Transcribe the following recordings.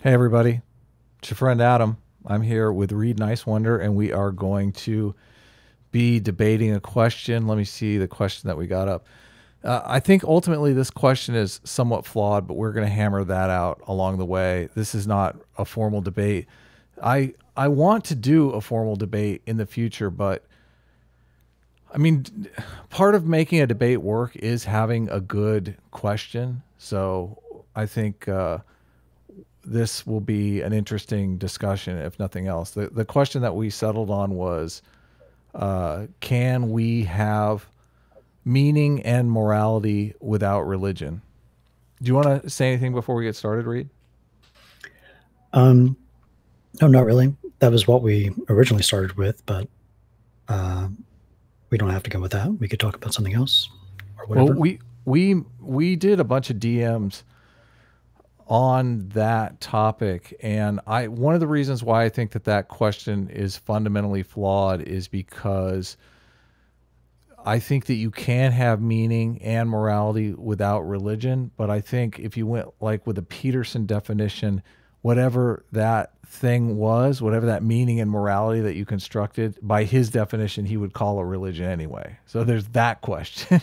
Hey everybody, it's your friend Adam. I'm here with Reid Nicewonder, and we are going to be debating a question. Let me see the question that we got up. I think ultimately this question is somewhat flawed, but we're going to hammer that out along the way. This is not a formal debate. I want to do a formal debate in the future, but I mean, part of making a debate work is having a good question. So I think this will be an interesting discussion, if nothing else. The question that we settled on was, can we have meaning and morality without religion? Do you want to say anything before we get started, Reid? Um, no, not really. That was what we originally started with, but we don't have to go with that. We could talk about something else or Well, whatever. we did a bunch of DMs on that topic, and I one of the reasons why I think that that question is fundamentally flawed is because I think that you can have meaning and morality without religion, but I think if you went like with a Peterson definition, whatever that thing was, whatever that meaning and morality that you constructed, by his definition, he would call a religion anyway. So there's that question.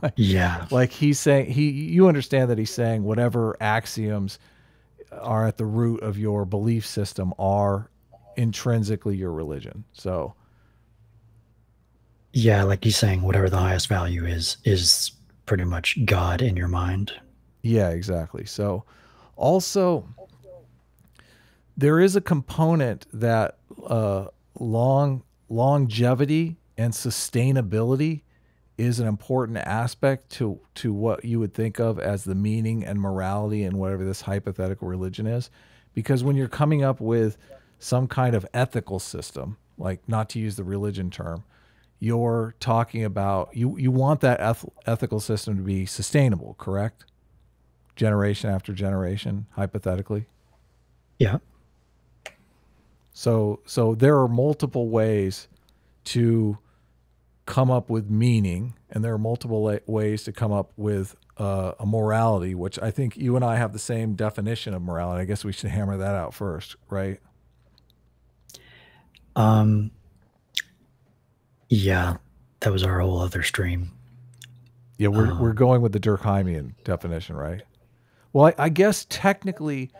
like, Yeah, like he's saying, you understand that he's saying whatever axioms are at the root of your belief system are intrinsically your religion. So yeah, like he's saying, whatever the highest value is pretty much God in your mind. yeah, exactly. So also there is a component that longevity and sustainability is an important aspect to what you would think of as the meaning and morality in whatever this hypothetical religion is, because when you're coming up with some kind of ethical system, like not to use the religion term, you're talking about you want that ethical system to be sustainable, correct? Generation after generation, hypothetically. Yeah. So there are multiple ways to come up with meaning, and there are multiple ways to come up with a morality, which I think you and I have the same definition of morality. I guess we should hammer that out first, right? Um, yeah, that was our whole other stream. Yeah, we're Um, going with the Durkheimian definition, right? Well, I guess technically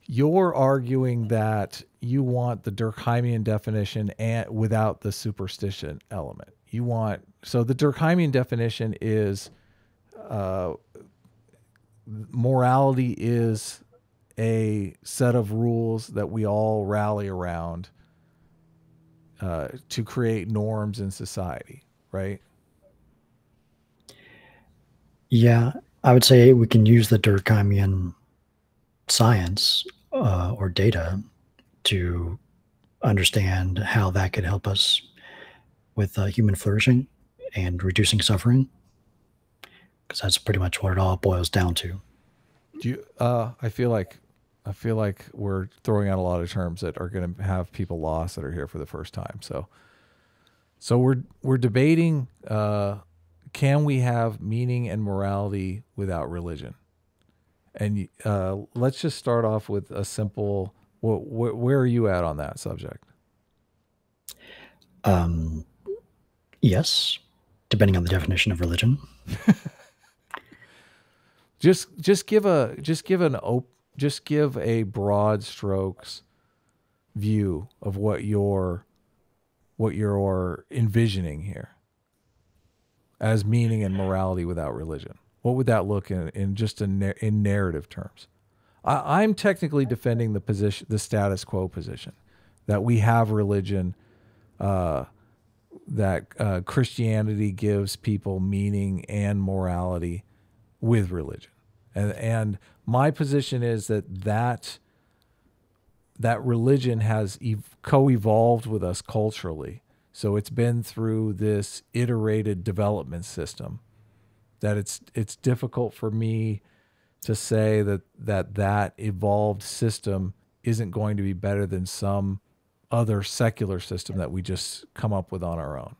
you're arguing that you want the Durkheimian definition and without the superstition element. You want so the Durkheimian definition is uh, morality is a set of rules that we all rally around to create norms in society, right? yeah, I would say we can use the Durkheimian science or data to understand how that could help us with human flourishing and reducing suffering, because that's pretty much what it all boils down to. Do you? I feel like we're throwing out a lot of terms that are going to have people lost that are here for the first time. So we're debating. Can we have meaning and morality without religion? And let's just start off with a simple. Where are you at on that subject? Um, yes, depending on the definition of religion. Just give a broad strokes view of what you're envisioning here as meaning and morality without religion. What would that look in just in narrative terms? I'm technically defending the position, the status quo position, that we have religion, uh, that Christianity gives people meaning and morality with religion, and my position is that religion has co-evolved with us culturally. So it's been through this iterated development system that it's difficult for me to say that evolved system isn't going to be better than some other secular system that we just come up with on our own.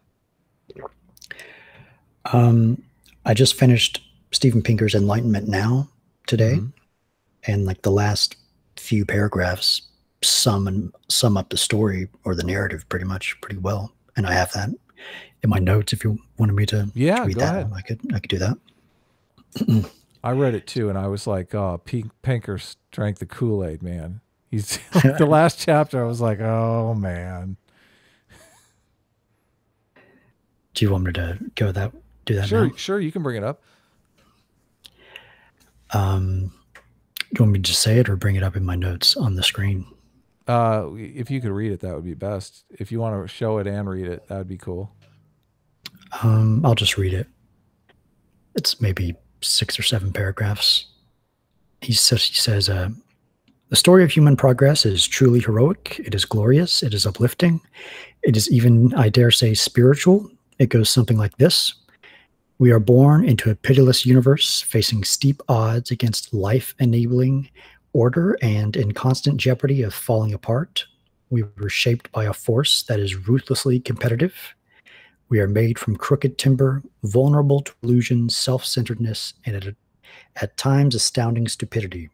Um, I just finished Steven Pinker's Enlightenment Now today, Mm-hmm. and like the last few paragraphs sum up the story or the narrative pretty well. And I have that in my notes. If you wanted me to read go that ahead. one, I could do that. I read it too, and I was like, oh, Pinker drank the Kool-Aid, man. He's like, the last chapter, I was like, oh man. Do you want me to do that Sure, now? sure, you can bring it up. Do you want me to just say it or bring it up in my notes on the screen? If you could read it, that would be best. If you want to show it and read it, that would be cool. I'll just read it. It's maybe 6 or 7 paragraphs. He says, the story of human progress is truly heroic. It is glorious. It is uplifting. It is even, I dare say, spiritual. It goes something like this. We are born into a pitiless universe, facing steep odds against life-enabling order and in constant jeopardy of falling apart. We were shaped by a force that is ruthlessly competitive. We are made from crooked timber, vulnerable to illusion, self-centeredness, and at times astounding stupidity.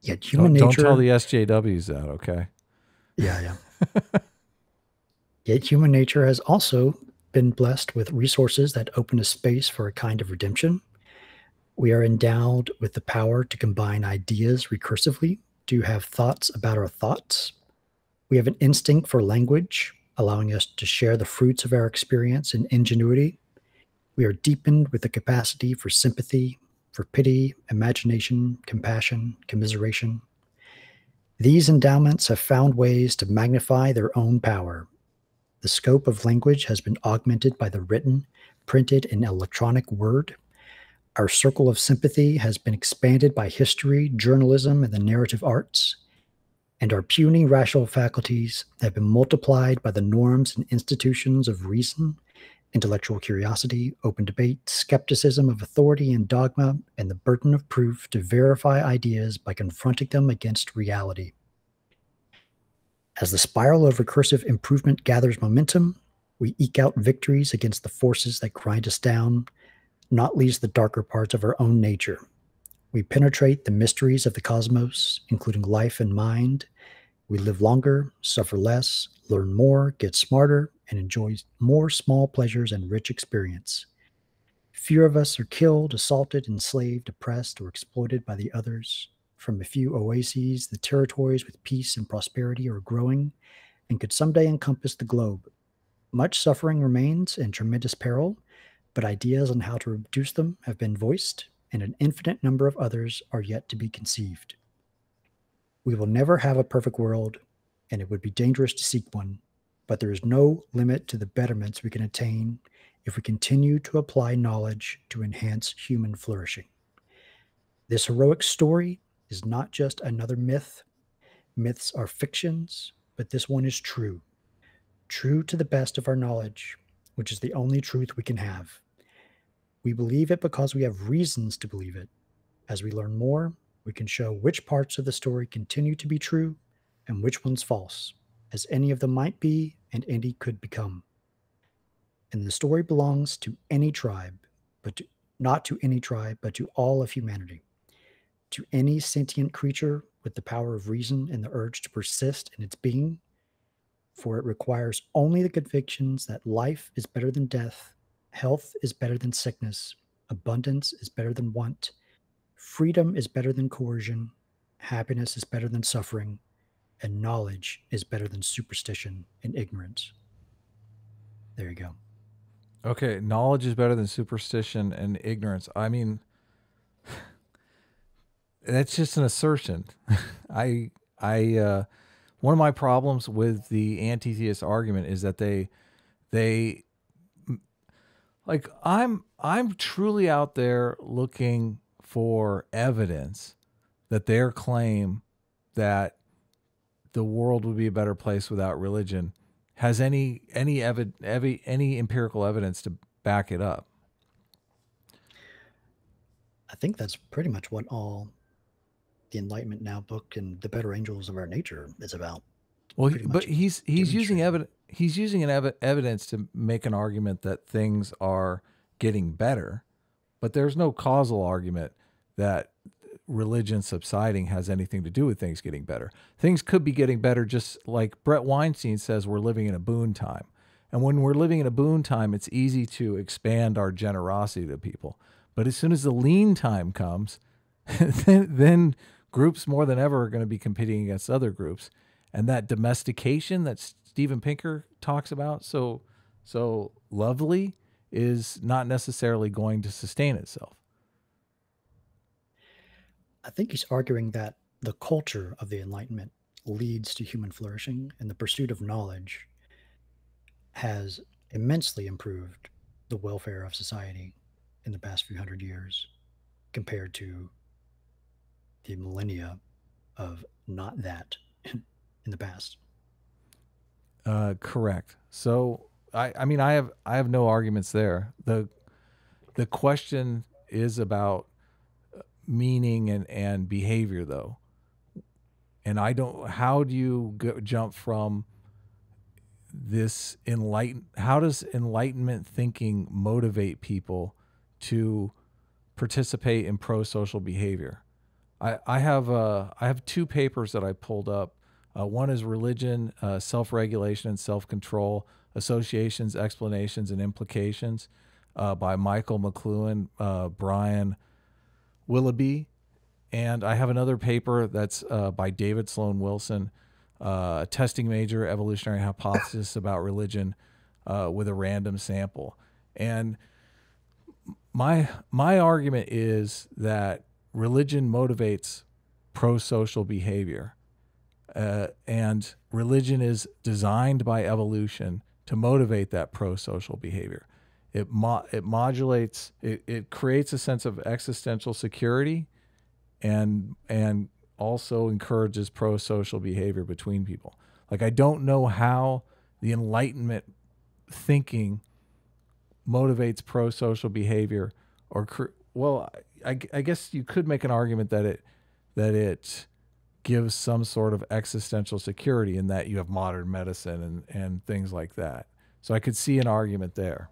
Yet human nature... Don't tell the SJWs that, okay? Yeah. Yet human nature has also been blessed with resources that open a space for a kind of redemption. We are endowed with the power to combine ideas recursively, to have thoughts about our thoughts. We have an instinct for language, allowing us to share the fruits of our experience and ingenuity. We are deepened with the capacity for sympathy, for pity, imagination, compassion, commiseration. These endowments have found ways to magnify their own power. The scope of language has been augmented by the written, printed, and electronic word. Our circle of sympathy has been expanded by history, journalism, and the narrative arts. And our puny rational faculties have been multiplied by the norms and institutions of reason, intellectual curiosity, open debate, skepticism of authority and dogma, and the burden of proof to verify ideas by confronting them against reality. As the spiral of recursive improvement gathers momentum, we eke out victories against the forces that grind us down, not least the darker parts of our own nature. We penetrate the mysteries of the cosmos, including life and mind. We live longer, suffer less, learn more, get smarter, and enjoy more small pleasures and rich experience. Few of us are killed, assaulted, enslaved, oppressed, or exploited by the others. From a few oases, the territories with peace and prosperity are growing and could someday encompass the globe. Much suffering remains and tremendous peril, but ideas on how to reduce them have been voiced, and an infinite number of others are yet to be conceived. We will never have a perfect world, and it would be dangerous to seek one, but there is no limit to the betterments we can attain if we continue to apply knowledge to enhance human flourishing. This heroic story is not just another myth. Myths are fictions, but this one is true. True to the best of our knowledge, which is the only truth we can have. We believe it because we have reasons to believe it. As we learn more, we can show which parts of the story continue to be true and which ones false, as any of them might be and any could become. And the story belongs to any tribe, not to any tribe, but to all of humanity. To any sentient creature with the power of reason and the urge to persist in its being, for it requires only the convictions that life is better than death, health is better than sickness, abundance is better than want, freedom is better than coercion, happiness is better than suffering, and knowledge is better than superstition and ignorance. There you go. Okay, knowledge is better than superstition and ignorance. I mean, that's just an assertion. One of my problems with the anti-theist argument is that they like I'm truly out there looking for evidence that their claim that the world would be a better place without religion has any empirical evidence to back it up. I think that's pretty much what all the Enlightenment Now book and the Better Angels of Our Nature is about. Well, but he's using evidence to make an argument that things are getting better, but there's no causal argument that religion subsiding has anything to do with things getting better. Things could be getting better, just like Brett Weinstein says, we're living in a boon time. And when we're living in a boon time, it's easy to expand our generosity to people. But as soon as the lean time comes, then groups more than ever are going to be competing against other groups. And that domestication that Steven Pinker talks about so lovely is not necessarily going to sustain itself. I think he's arguing that the culture of the Enlightenment leads to human flourishing, and the pursuit of knowledge has immensely improved the welfare of society in the past few hundred years compared to the millennia of not that in the past. Correct. So I mean I have no arguments there. The question is about meaning and behavior, though. And I don't, how do you jump from this how does enlightenment thinking motivate people to participate in pro-social behavior? I have two papers that I pulled up. One is Religion, Self-Regulation and Self-Control, Associations, Explanations, and Implications by Michael McCullough, Brian Willoughby. And I have another paper that's by David Sloan Wilson, Testing Major Evolutionary Hypothesis about Religion with a Random Sample. And my argument is that religion motivates pro-social behavior. And religion is designed by evolution to motivate that pro-social behavior. It modulates, it creates a sense of existential security and also encourages pro-social behavior between people. Like, I don't know how the Enlightenment thinking motivates pro-social behavior, or I guess you could make an argument that it gives some sort of existential security in that you have modern medicine and things like that. So I could see an argument there.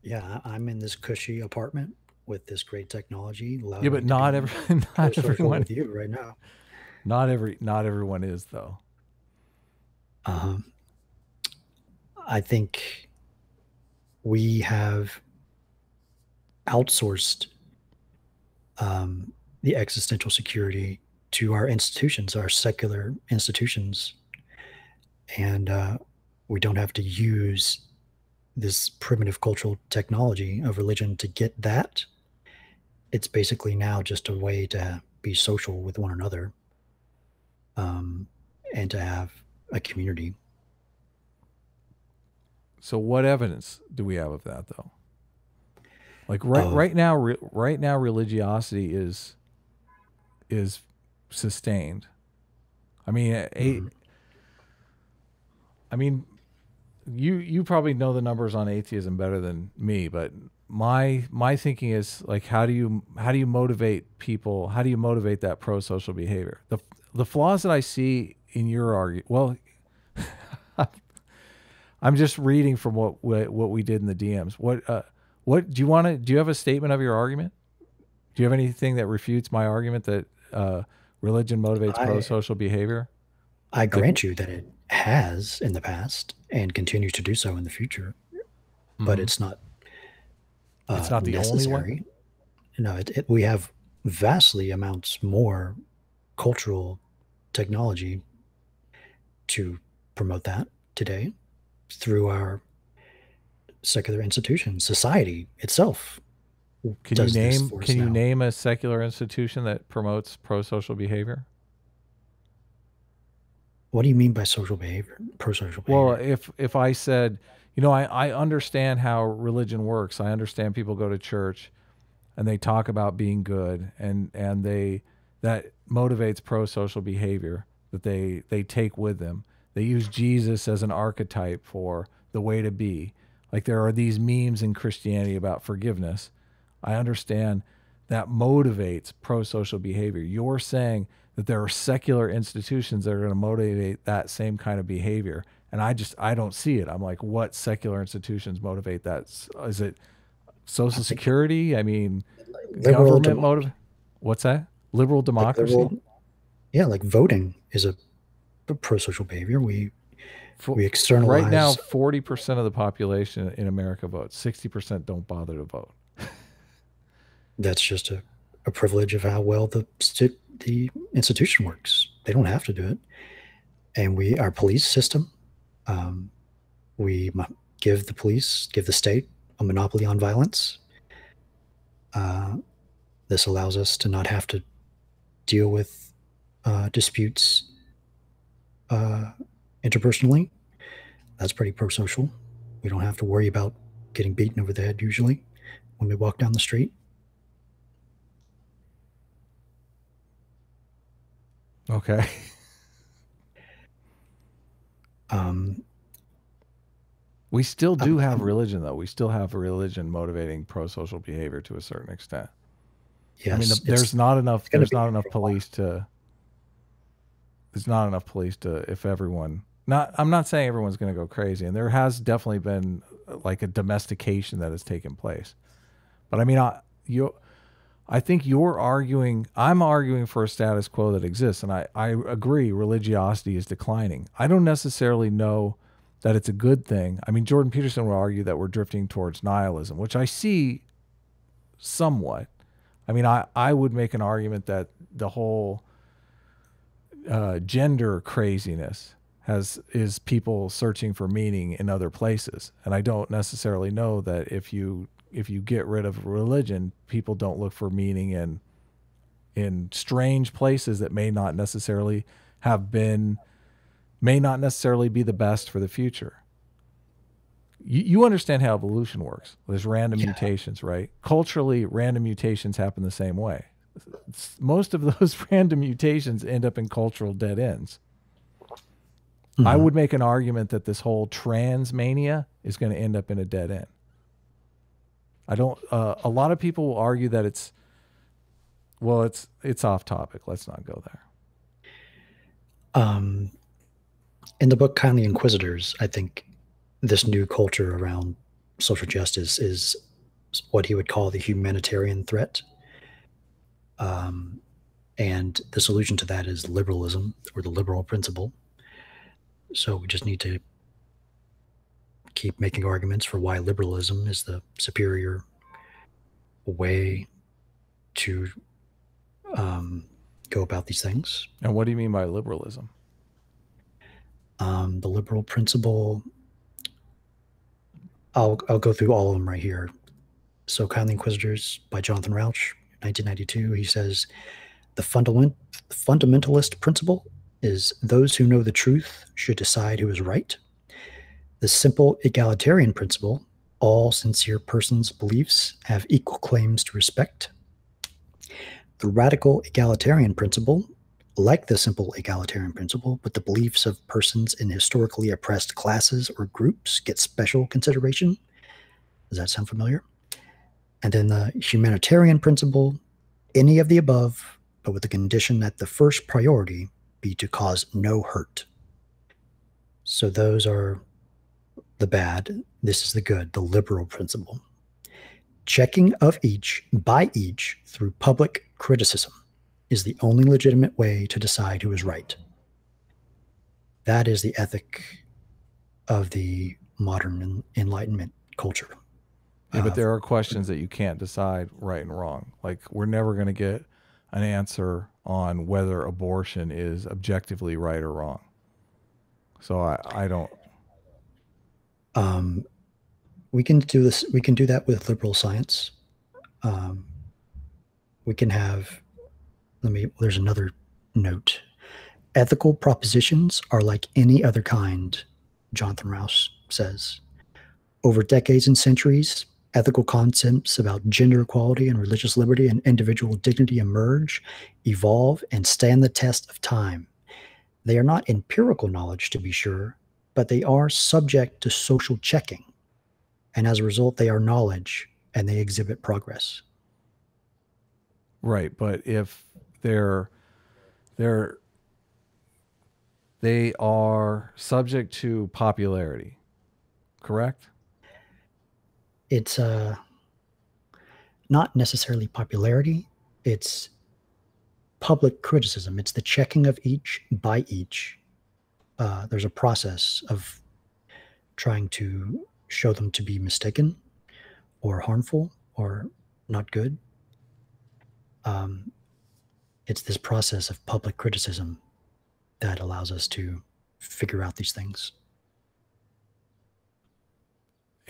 Yeah, I'm in this cushy apartment with this great technology. Yeah, but not everyone with you right now. Not everyone is, though. I think we have outsourced the existential security to our institutions, our secular institutions, and we don't have to use this primitive cultural technology of religion to get that. It's basically now just a way to be social with one another, and to have a community. So what evidence do we have of that, though? Like right now, religiosity is sustained. I mean, I mean, you probably know the numbers on atheism better than me, but my thinking is, like, how do you motivate people? How do you motivate that pro-social behavior? The flaws that I see in your argument, well, I'm just reading from what we did in the DMs. What do you have a statement of your argument? Do you have anything that refutes my argument that religion motivates pro-social behavior? I grant you that it has in the past and continues to do so in the future, but it's not. It's not the necessary. Only one. No, we have vastly amounts more cultural technology to promote that today through our secular institutions. Society itself. Can you name a secular institution that promotes pro-social behavior? What do you mean by social behavior? Pro-social behavior? Well, if I said, I understand how religion works. I understand people go to church and they talk about being good, and that motivates pro-social behavior that they take with them. They use Jesus as an archetype for the way to be. Like, there are these memes in Christianity about forgiveness. I understand that motivates pro-social behavior. You're saying that there are secular institutions that are going to motivate that same kind of behavior. And I don't see it. I'm like, what secular institutions motivate that? Is it Social Security? I mean, government motive? What's that? Liberal Like democracy? yeah, like voting is a pro-social behavior. We Right now, externalize. 40% of the population in America votes. 60% don't bother to vote. That's just a privilege of how well the institution works. They don't have to do it. And our police system, um, we give the state a monopoly on violence. This allows us to not have to deal with disputes interpersonally. That's pretty pro-social. We don't have to worry about getting beaten over the head usually when we walk down the street. Okay. We still do have religion, though. We still have religion motivating pro-social behavior to a certain extent. Yes, I mean, there's not enough. There's not enough police to. There's not enough police to. If everyone, not, I'm not saying everyone's going to go crazy, and there has definitely been like a domestication that has taken place. But I mean, I think you're arguing. I'm arguing for a status quo that exists, and I agree. Religiosity is declining. I don't necessarily know that it's a good thing. I mean, Jordan Peterson will argue that we're drifting towards nihilism, which I see somewhat. I mean, I would make an argument that the whole gender craziness is people searching for meaning in other places, and I don't necessarily know that if you get rid of religion, people don't look for meaning in strange places that may not necessarily be the best for the future. You understand how evolution works. There's random mutations, right? Culturally, random mutations happen the same way. Most of those random mutations end up in cultural dead ends. Mm-hmm. I would make an argument that this whole trans mania is going to end up in a dead end. I don't. A lot of people will argue that it's off topic. Let's not go there. In the book Kindly Inquisitors, I think this new culture around social justice is what he would call the humanitarian threat. And the solution to that is liberalism, or the liberal principle. So we just need to keep making arguments for why liberalism is the superior way to go about these things. And what do you mean by liberalism? The liberal principle, I'll go through all of them right here. So Kindly Inquisitors by Jonathan Rauch, 1992, he says, the fundamentalist principle is those who know the truth should decide who is right. The simple egalitarian principle, all sincere persons' beliefs have equal claims to respect. The radical egalitarian principle, like the simple egalitarian principle, but the beliefs of persons in historically oppressed classes or groups get special consideration. Does that sound familiar? And then the humanitarian principle, any of the above, but with the condition that the first priority be to cause no hurt. So those are the bad. This is the good, the liberal principle. Checking of each by each through public criticism is the only legitimate way to decide who is right. That is the ethic of the modern Enlightenment culture. Yeah, but there are questions that you can't decide right and wrong. Like, we're never going to get an answer on whether abortion is objectively right or wrong. So I don't. We can do this. We can do that with liberal science. We can have. There's another note. Ethical propositions are like any other kind, Jonathan Rauch says. Over decades and centuries, ethical concepts about gender equality and religious liberty and individual dignity emerge, evolve, and stand the test of time. They are not empirical knowledge, to be sure, but they are subject to social checking. And as a result, they are knowledge and they exhibit progress. Right, but if they are subject to popularity, correct? It's not necessarily popularity. It's public criticism. It's the checking of each by each. There's a process of trying to show them to be mistaken or harmful or not good. It's this process of public criticism that allows us to figure out these things.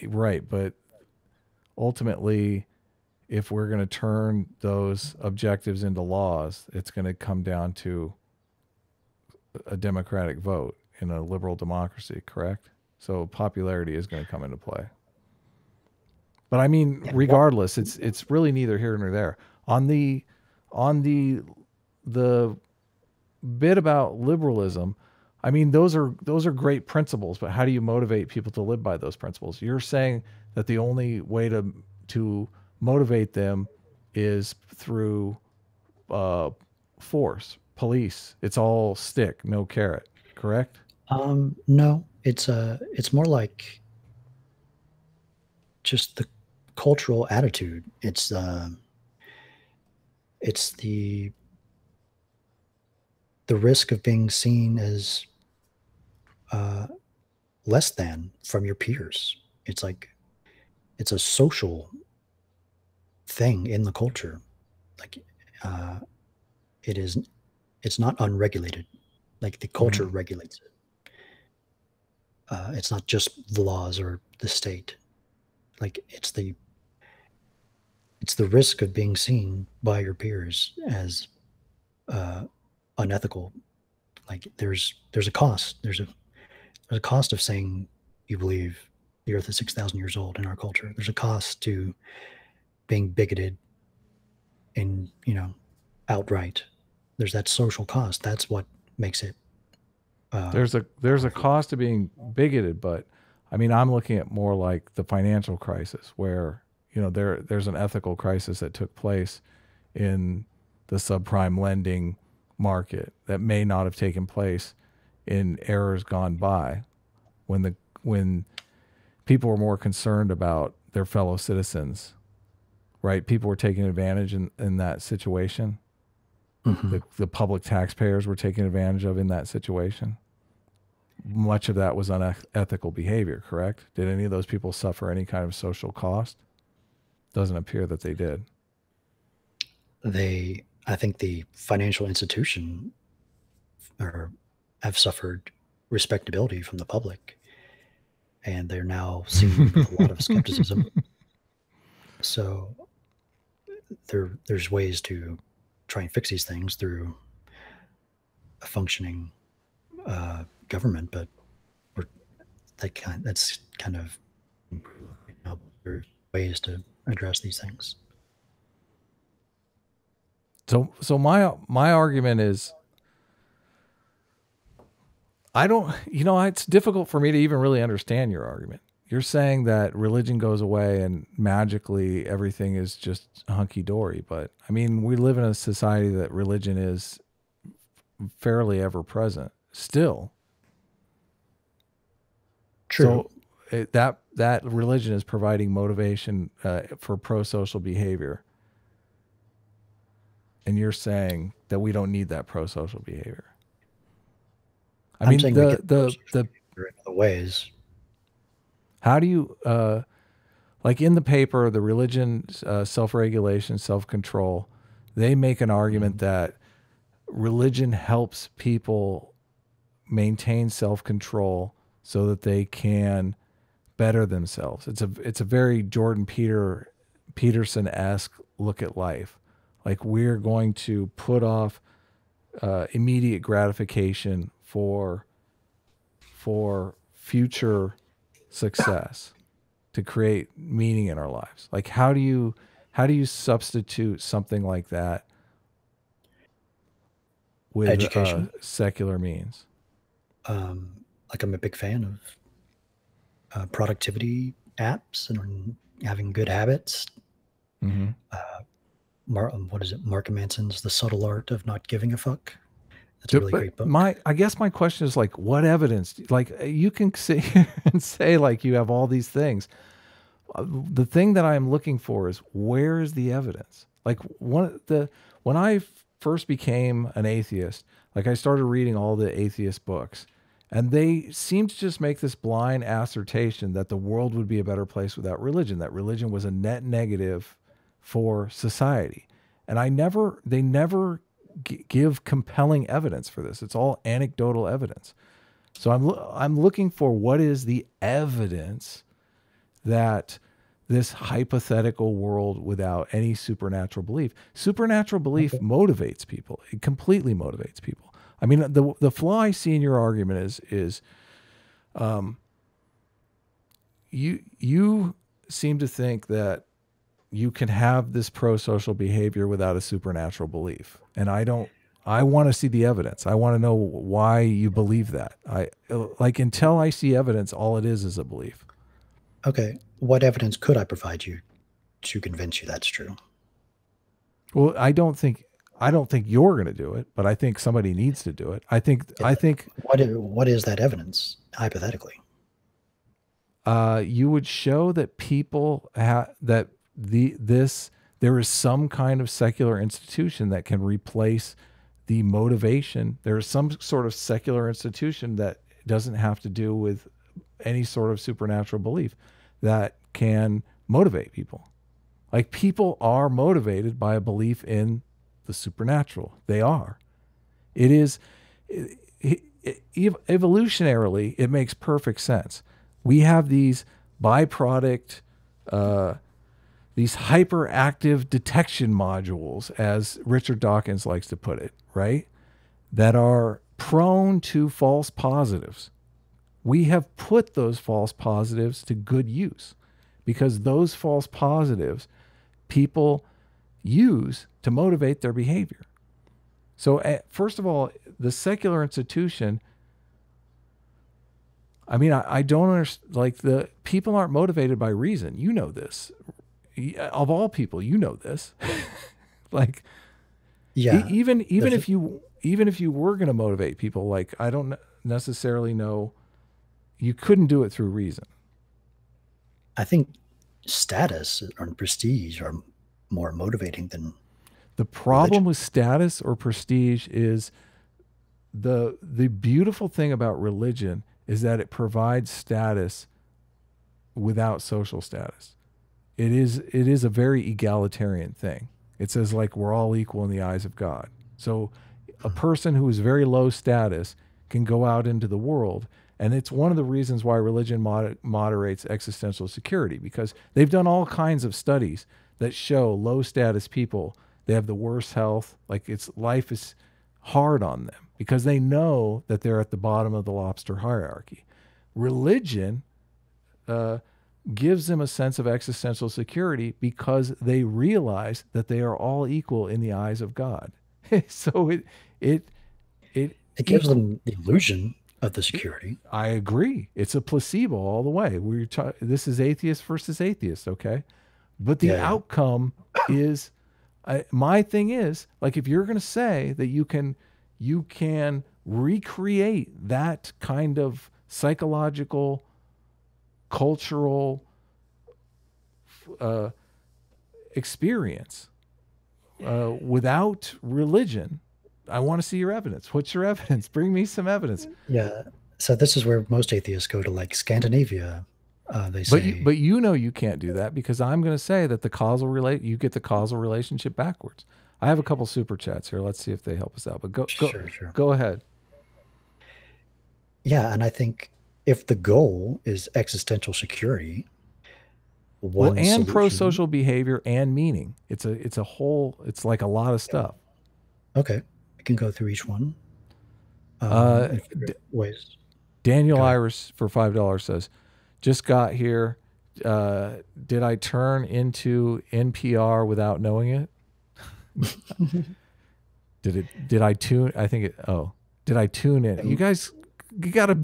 Right, but ultimately, if we're going to turn those objectives into laws, it's going to come down to a democratic vote in a liberal democracy, correct? So popularity is going to come into play. But I mean, regardless, it's really neither here nor there. On the bit about liberalism, I mean, those are great principles, but how do you motivate people to live by those principles? You're saying that the only way to motivate them is through force, police. It's all stick, no carrot, correct? No, it's more like just the cultural attitude. It's the risk of being seen as less than from your peers. It's like it's a social thing in the culture. Like it's not unregulated. Like the culture regulates it. It's not just the laws or the state. Like it's the risk of being seen by your peers as unethical. Like there's a cost. There's a cost of saying you believe the earth is 6,000 years old in our culture. There's a cost to being bigoted and, outright. There's that social cost. That's what makes it. There's a cost to being bigoted, but I mean, I'm looking at more like the financial crisis where, there's an ethical crisis that took place in the subprime lending market that may not have taken place in eras gone by when people were more concerned about their fellow citizens, right? People were taking advantage in that situation. Mm-hmm. The public taxpayers were taken advantage of in that situation. Much of that was unethical behavior, correct? Did any of those people suffer any kind of social cost? Doesn't appear that they did. I think the financial institution have suffered respectability from the public, and they're now seen with a lot of skepticism. So there's ways to try and fix these things through a functioning government, but that's kind of there are ways to address these things. So my argument is, it's difficult for me to even really understand your argument. You're saying that religion goes away and magically everything is just hunky-dory. But I mean, we live in a society that religion is fairly ever present still. True. So that religion is providing motivation for pro-social behavior. And you're saying that we don't need that pro-social behavior. I'm saying the ways. How do you, like in the paper, the religion, self-regulation, self-control, they make an argument that religion helps people maintain self-control so that they can better themselves. It's a very Jordan Peterson-esque look at life. Like we're going to put off immediate gratification for future success to create meaning in our lives. Like how do you substitute something like that with education, secular means? Like I'm a big fan of productivity apps and having good habits. Mm-hmm. What is it? Mark Manson's The Subtle Art of Not Giving a Fuck. That's a really great book. I guess my question is like, what evidence? Like you can sit here and say like you have all these things. The thing that I am looking for is where is the evidence? Like when I first became an atheist, like I started reading all the atheist books, and they seemed to just make this blind assertion that the world would be a better place without religion, that religion was a net negative for society. And they never give compelling evidence for this. It's all anecdotal evidence. So I'm looking for what is the evidence that this hypothetical world without any supernatural belief. Supernatural belief motivates people. It completely motivates people. I mean, the flaw I see in your argument is you seem to think that you can have this prosocial behavior without a supernatural belief. And I want to see the evidence. I want to know why you believe that. Until I see evidence, all it is a belief. Okay. What evidence could I provide you to convince you that's true? Well, I don't think you're going to do it, but I think somebody needs to do it. I think what is that evidence hypothetically? You would show that people there is some kind of secular institution that can replace the motivation. There is some sort of secular institution that doesn't have to do with any sort of supernatural belief that can motivate people. Like, people are motivated by a belief in the supernatural. They are. Evolutionarily, it makes perfect sense. We have these byproduct, these hyperactive detection modules, as Richard Dawkins likes to put it, right? That are prone to false positives. We have put those false positives to good use, because those false positives people use to motivate their behavior. So first of all, the secular institution, I mean, I don't understand, like, the people aren't motivated by reason. You know this. Of all people, you know this. Like, yeah, even if you were going to motivate people, like, I don't necessarily know, you couldn't do it through reason. I think status and prestige are more motivating than the problem religion. with status or prestige is the beautiful thing about religion is that it provides status without social status. It is a very egalitarian thing. It says, like, we're all equal in the eyes of God. So a person who is very low status can go out into the world. And it's one of the reasons why religion moderates existential security, because they've done all kinds of studies that show low status people, they have the worst health. Like, life is hard on them because they know that they're at the bottom of the lobster hierarchy. Religion gives them a sense of existential security because they realize that they are all equal in the eyes of God. So it gives them the illusion of the security. I agree. It's a placebo all the way. This is atheist versus atheist, okay? But the outcome is, my thing is, like, if you're going to say that you can recreate that kind of psychological, cultural experience without religion, I want to see your evidence. What's your evidence? Bring me some evidence. Yeah. So this is where most atheists go to, like, Scandinavia. They say, but you can't do that, because I'm going to say that you get the causal relationship backwards. I have a couple super chats here. Let's see if they help us out. But sure. Go ahead. Yeah, and I think if the goal is existential security, and prosocial behavior and meaning, it's a whole. It's like a lot of stuff. Okay, we can go through each one. Ways. Daniel Iris for $5 says, "Just got here. Did I turn into NPR without knowing it? Did I tune? I think it. Oh, did I tune in? You guys, you gotta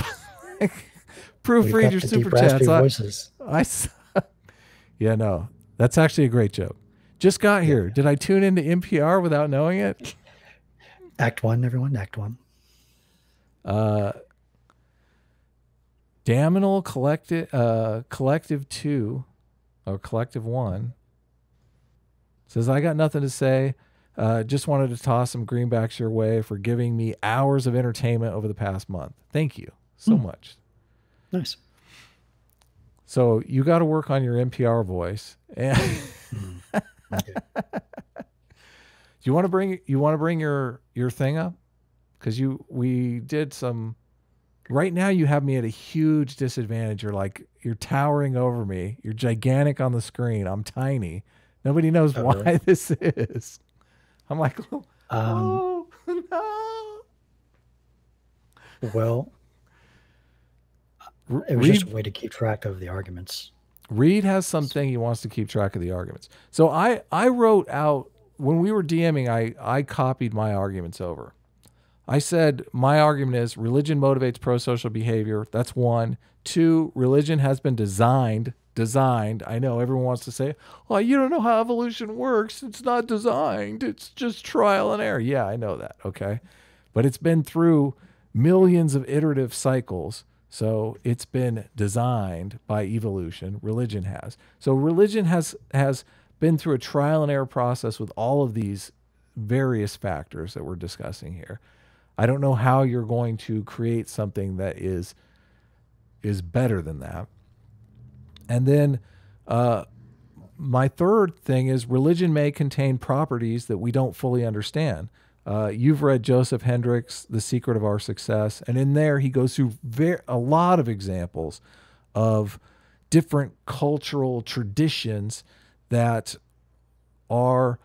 proofread your super chats. Voices. Yeah, no, that's actually a great joke. Just got here. Did I tune into NPR without knowing it? Act 1, everyone. Act 1. Daminal Collective 2 or Collective 1 says, I got nothing to say. Just wanted to toss some greenbacks your way for giving me hours of entertainment over the past month. Thank you so much. Nice. So you got to work on your NPR voice. And Okay. you want to bring your thing up? Because we did some. Right now you have me at a huge disadvantage. You're towering over me. You're gigantic on the screen. I'm tiny. Nobody knows why really? this is. I'm like, oh no. Well, it was just a way to keep track of the arguments. Reid has something he wants to keep track of the arguments. So I wrote out, when we were DMing, I copied my arguments over. I said, my argument is religion motivates prosocial behavior. That's 1. 2, religion has been designed. I know everyone wants to say, well, you don't know how evolution works. It's not designed. It's just trial and error. Yeah, I know that. Okay. But it's been through millions of iterative cycles. So it's been designed by evolution. Religion has. So religion has been through a trial and error process with all of these various factors that we're discussing here. I don't know how you're going to create something that is better than that. And then my third thing is religion may contain properties that we don't fully understand. You've read Joseph Hendricks' The Secret of Our Success, and in there he goes through a lot of examples of different cultural traditions that are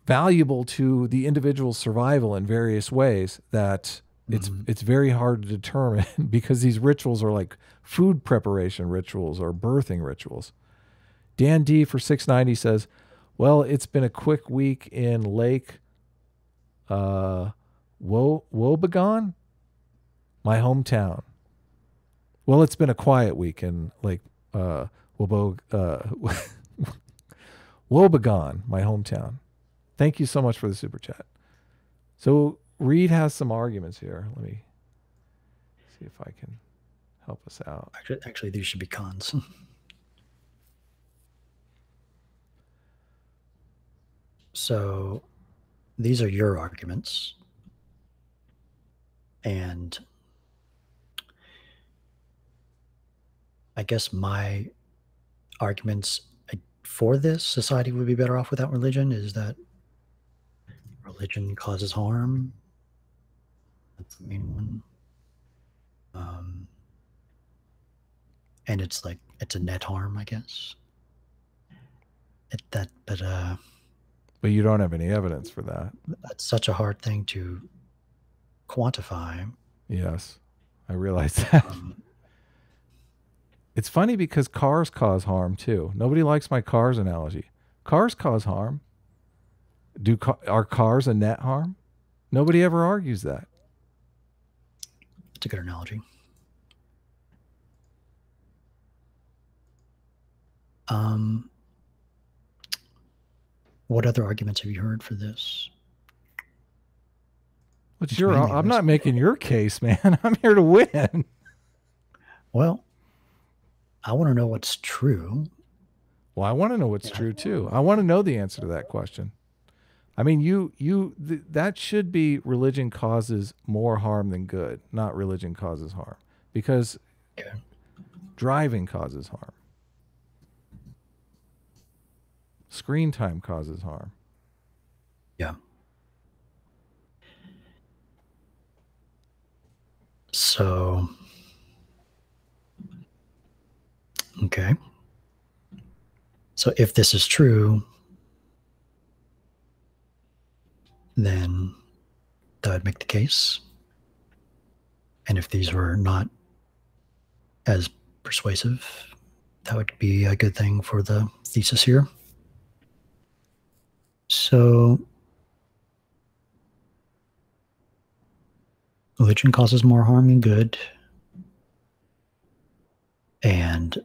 valuable to the individual's survival in various ways that it's very hard to determine because these rituals are like food preparation rituals or birthing rituals. Dan D for 690 says, well, it's been a quick week in Lake Wobegon, my hometown. Well, it's been a quiet week in Lake Wobegon, my hometown. Thank you so much for the super chat. So Reid has some arguments here. Let me see if I can help us out. Actually, these should be cons. So these are your arguments. And I guess my arguments for this society would be better off without religion is that religion causes harm. That's the main one. And it's a net harm, I guess. But you don't have any evidence for that. That's such a hard thing to quantify. Yes, I realize that. It's funny because cars cause harm too. Nobody likes my cars analogy. Cars cause harm. Are cars a net harm? Nobody ever argues that. It's a good analogy. What other arguments have you heard for this? I'm not making your case, man. I'm here to win. Well, I want to know what's true. Well, I want to know what's true too. I want to know the answer to that question. I mean, that should be religion causes more harm than good, not religion causes harm, because driving causes harm. Screen time causes harm. Yeah. So, okay. So if this is true, then that would make the case. And if these were not as persuasive, that would be a good thing for the thesis here. So religion causes more harm than good. And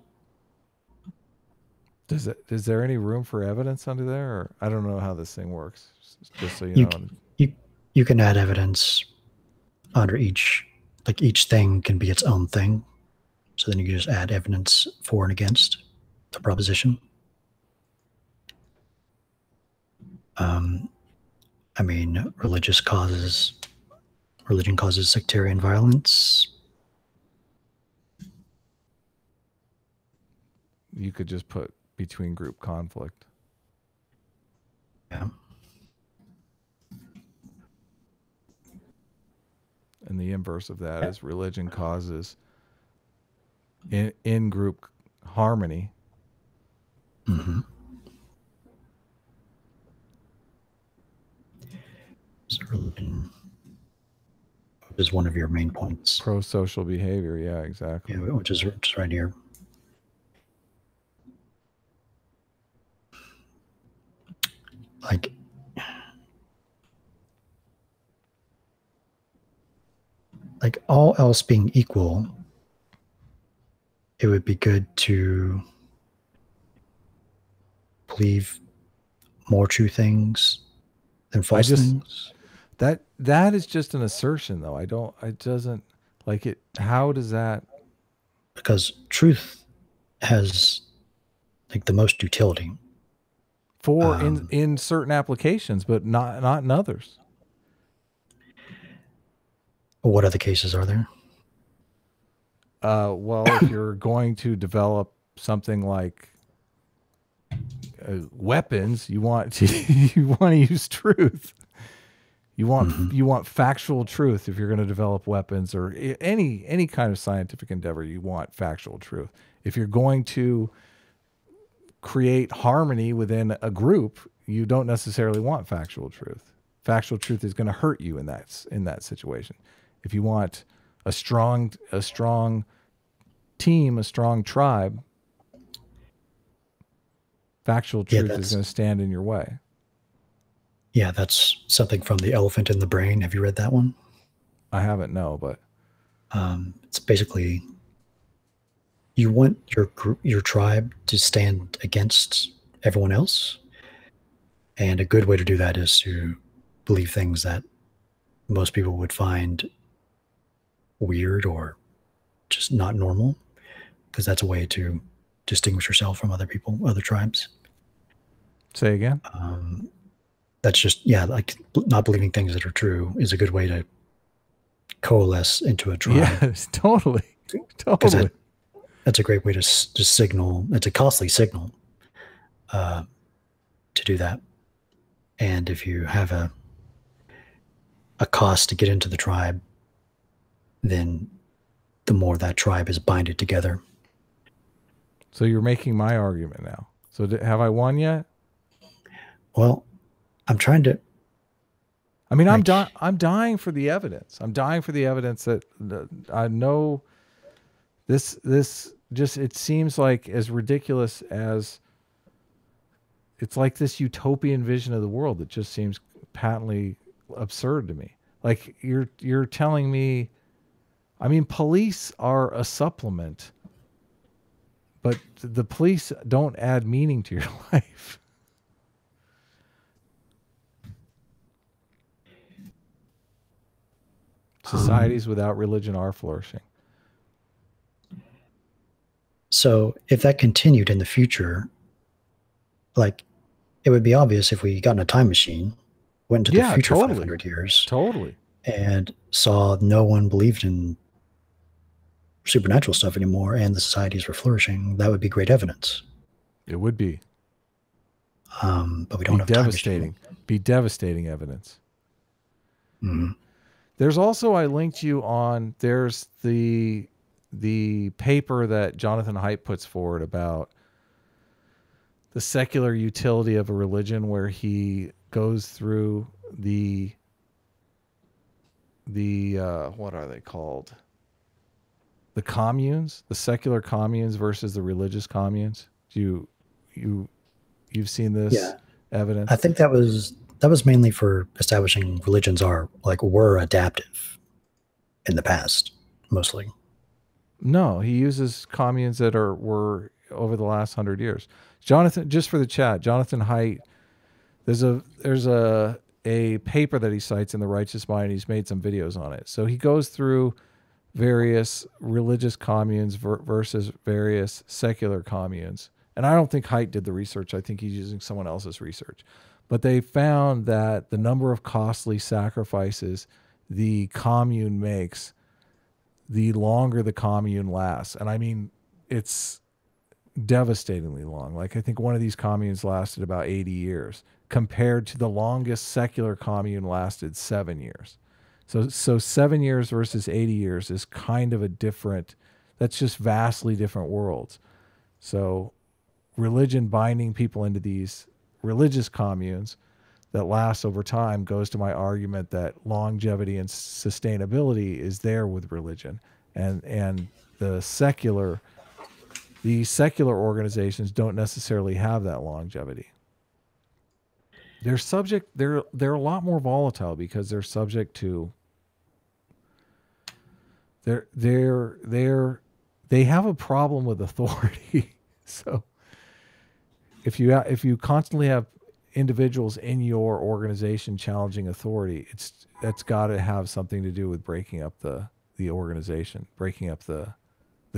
is there any room for evidence under there? Or I don't know how this thing works. Just so you know. You can add evidence under each thing can be its own thing. So then you can just add evidence for and against the proposition. I mean, religion causes sectarian violence. You could just put between group conflict. Yeah. And the inverse of that is religion causes in group harmony. Mm-hmm. So religion is one of your main points. Prosocial behavior, yeah, exactly. Yeah, which is right here. Like all else being equal, it would be good to believe more true things than false things. That is just an assertion, though. It doesn't like it. How does that? Because truth has like the most utility for in certain applications, but not in others. What other cases are there? Well, if you're going to develop something like weapons, you want to use truth. You want factual truth if you're going to develop weapons or any kind of scientific endeavor. You want factual truth. If you're going to create harmony within a group, you don't necessarily want factual truth. Factual truth is going to hurt you in that situation. If you want a strong team, a strong tribe, factual truth is going to stand in your way. Yeah, that's something from The Elephant in the Brain. Have you read that one? I haven't, no, but it's basically you want your tribe to stand against everyone else, and a good way to do that is to believe things that most people would find weird or just not normal, because that's a way to distinguish yourself from other people, other tribes. Say again? That's just, like not believing things that are true is a good way to coalesce into a tribe. Yes, totally. Totally. That's a great way to signal. It's a costly signal to do that. And if you have a cost to get into the tribe, then the more that tribe is binded together. So you're making my argument now. So have I won yet? Well, I'm trying to. I mean, I'm dying for the evidence. I'm dying for the evidence that I know this just, it seems like as ridiculous as it's like this utopian vision of the world that just seems patently absurd to me. Like you're telling me, I mean, police are a supplement, but the police don't add meaning to your life. Societies without religion are flourishing. So if that continued in the future, like it would be obvious if we got in a time machine, went into the future 500 years, and saw no one believed in supernatural stuff anymore and the societies were flourishing, that would be great evidence. It would be. But we don't have devastating. Be devastating evidence. Mm-hmm. There's also, I linked you on, there's the paper that Jonathan Haidt puts forward about the secular utility of a religion, where he goes through the what are they called? The communes, the secular communes versus the religious communes. You've seen this evidence? I think that was mainly for establishing religions were adaptive in the past, mostly. No, he uses communes that were over the last 100 years. Jonathan, just for the chat, Jonathan Haidt, there's a paper that he cites in The Righteous Mind. He's made some videos on it. So he goes through various religious communes versus various secular communes and I don't think Haidt did the research. I think he's using someone else's research. But they found that the number of costly sacrifices the commune makes, the longer the commune lasts. And I mean, it's devastatingly long. Like I think one of these communes lasted about 80 years compared to the longest secular commune lasted 7 years. So 7 years versus 80 years is kind of a different, that's just vastly different worlds. So religion binding people into these religious communes that last over time goes to my argument that longevity and sustainability is there with religion, and the secular organizations don't necessarily have that longevity. They're a lot more volatile because they're subject to they have a problem with authority. So if you constantly have individuals in your organization challenging authority, that's got to have something to do with breaking up the organization, breaking up the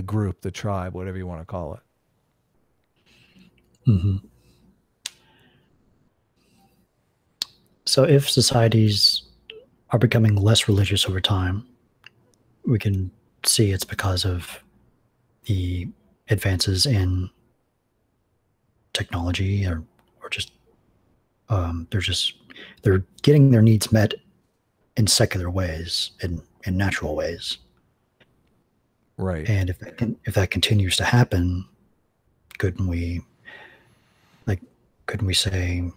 group, the tribe, whatever you want to call it. Mm-hmm. So if societies are becoming less religious over time, we can see it's because of the advances in technology, or just they're getting their needs met in secular ways, in natural ways. Right. And if that continues to happen, couldn't we say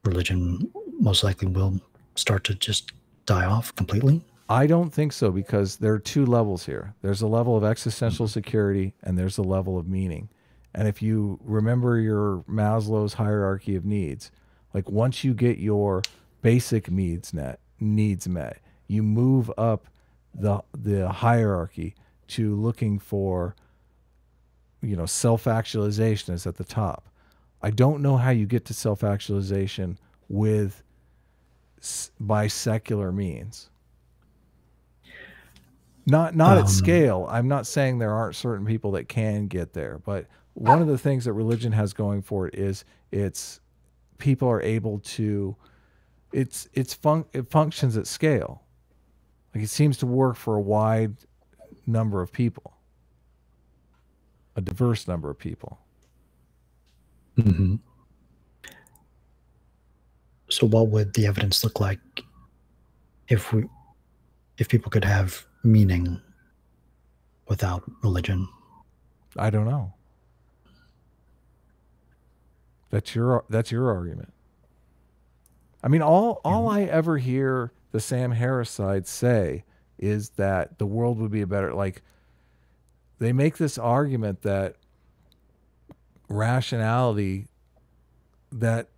religion most likely will start to just die off completely? I don't think so, because there are two levels here. There's a level of existential security and there's a level of meaning. And if you remember your Maslow's hierarchy of needs, like once you get your basic needs met, you move up the hierarchy to looking for, self-actualization is at the top. I don't know how you get to self-actualization by secular means. Not at scale. I'm not saying there aren't certain people that can get there, but one of the things that religion has going for it is people are able to, it functions at scale. Like it seems to work for a wide number of people, a diverse number of people. Mm-hmm. So what would the evidence look like if people could have meaning without religion? I don't know. That's your argument. I mean, all I ever hear the Sam Harris side say is that the world would be a better, like they make this argument that rationality, that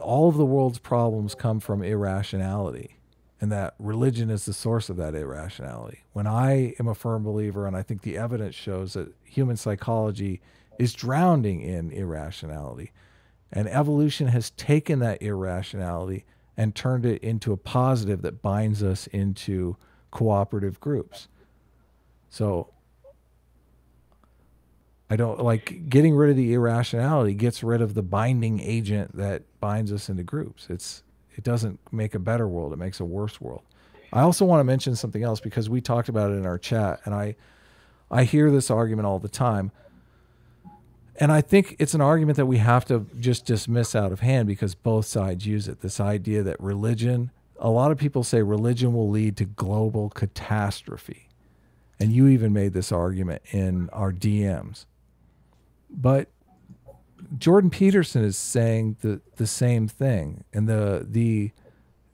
all of the world's problems come from irrationality, and that religion is the source of that irrationality. When I am a firm believer, and I think the evidence shows that human psychology is drowning in irrationality, and evolution has taken that irrationality and turned it into a positive that binds us into cooperative groups. So I don't like getting rid of the irrationality gets rid of the binding agent that binds us into groups. It doesn't make a better world. It makes a worse world. I also want to mention something else, because we talked about it in our chat, and I hear this argument all the time. And I think it's an argument that we have to just dismiss out of hand, because both sides use it. This idea that religion, a lot of people say religion will lead to global catastrophe. And you even made this argument in our DMs. But Jordan Peterson is saying the same thing. And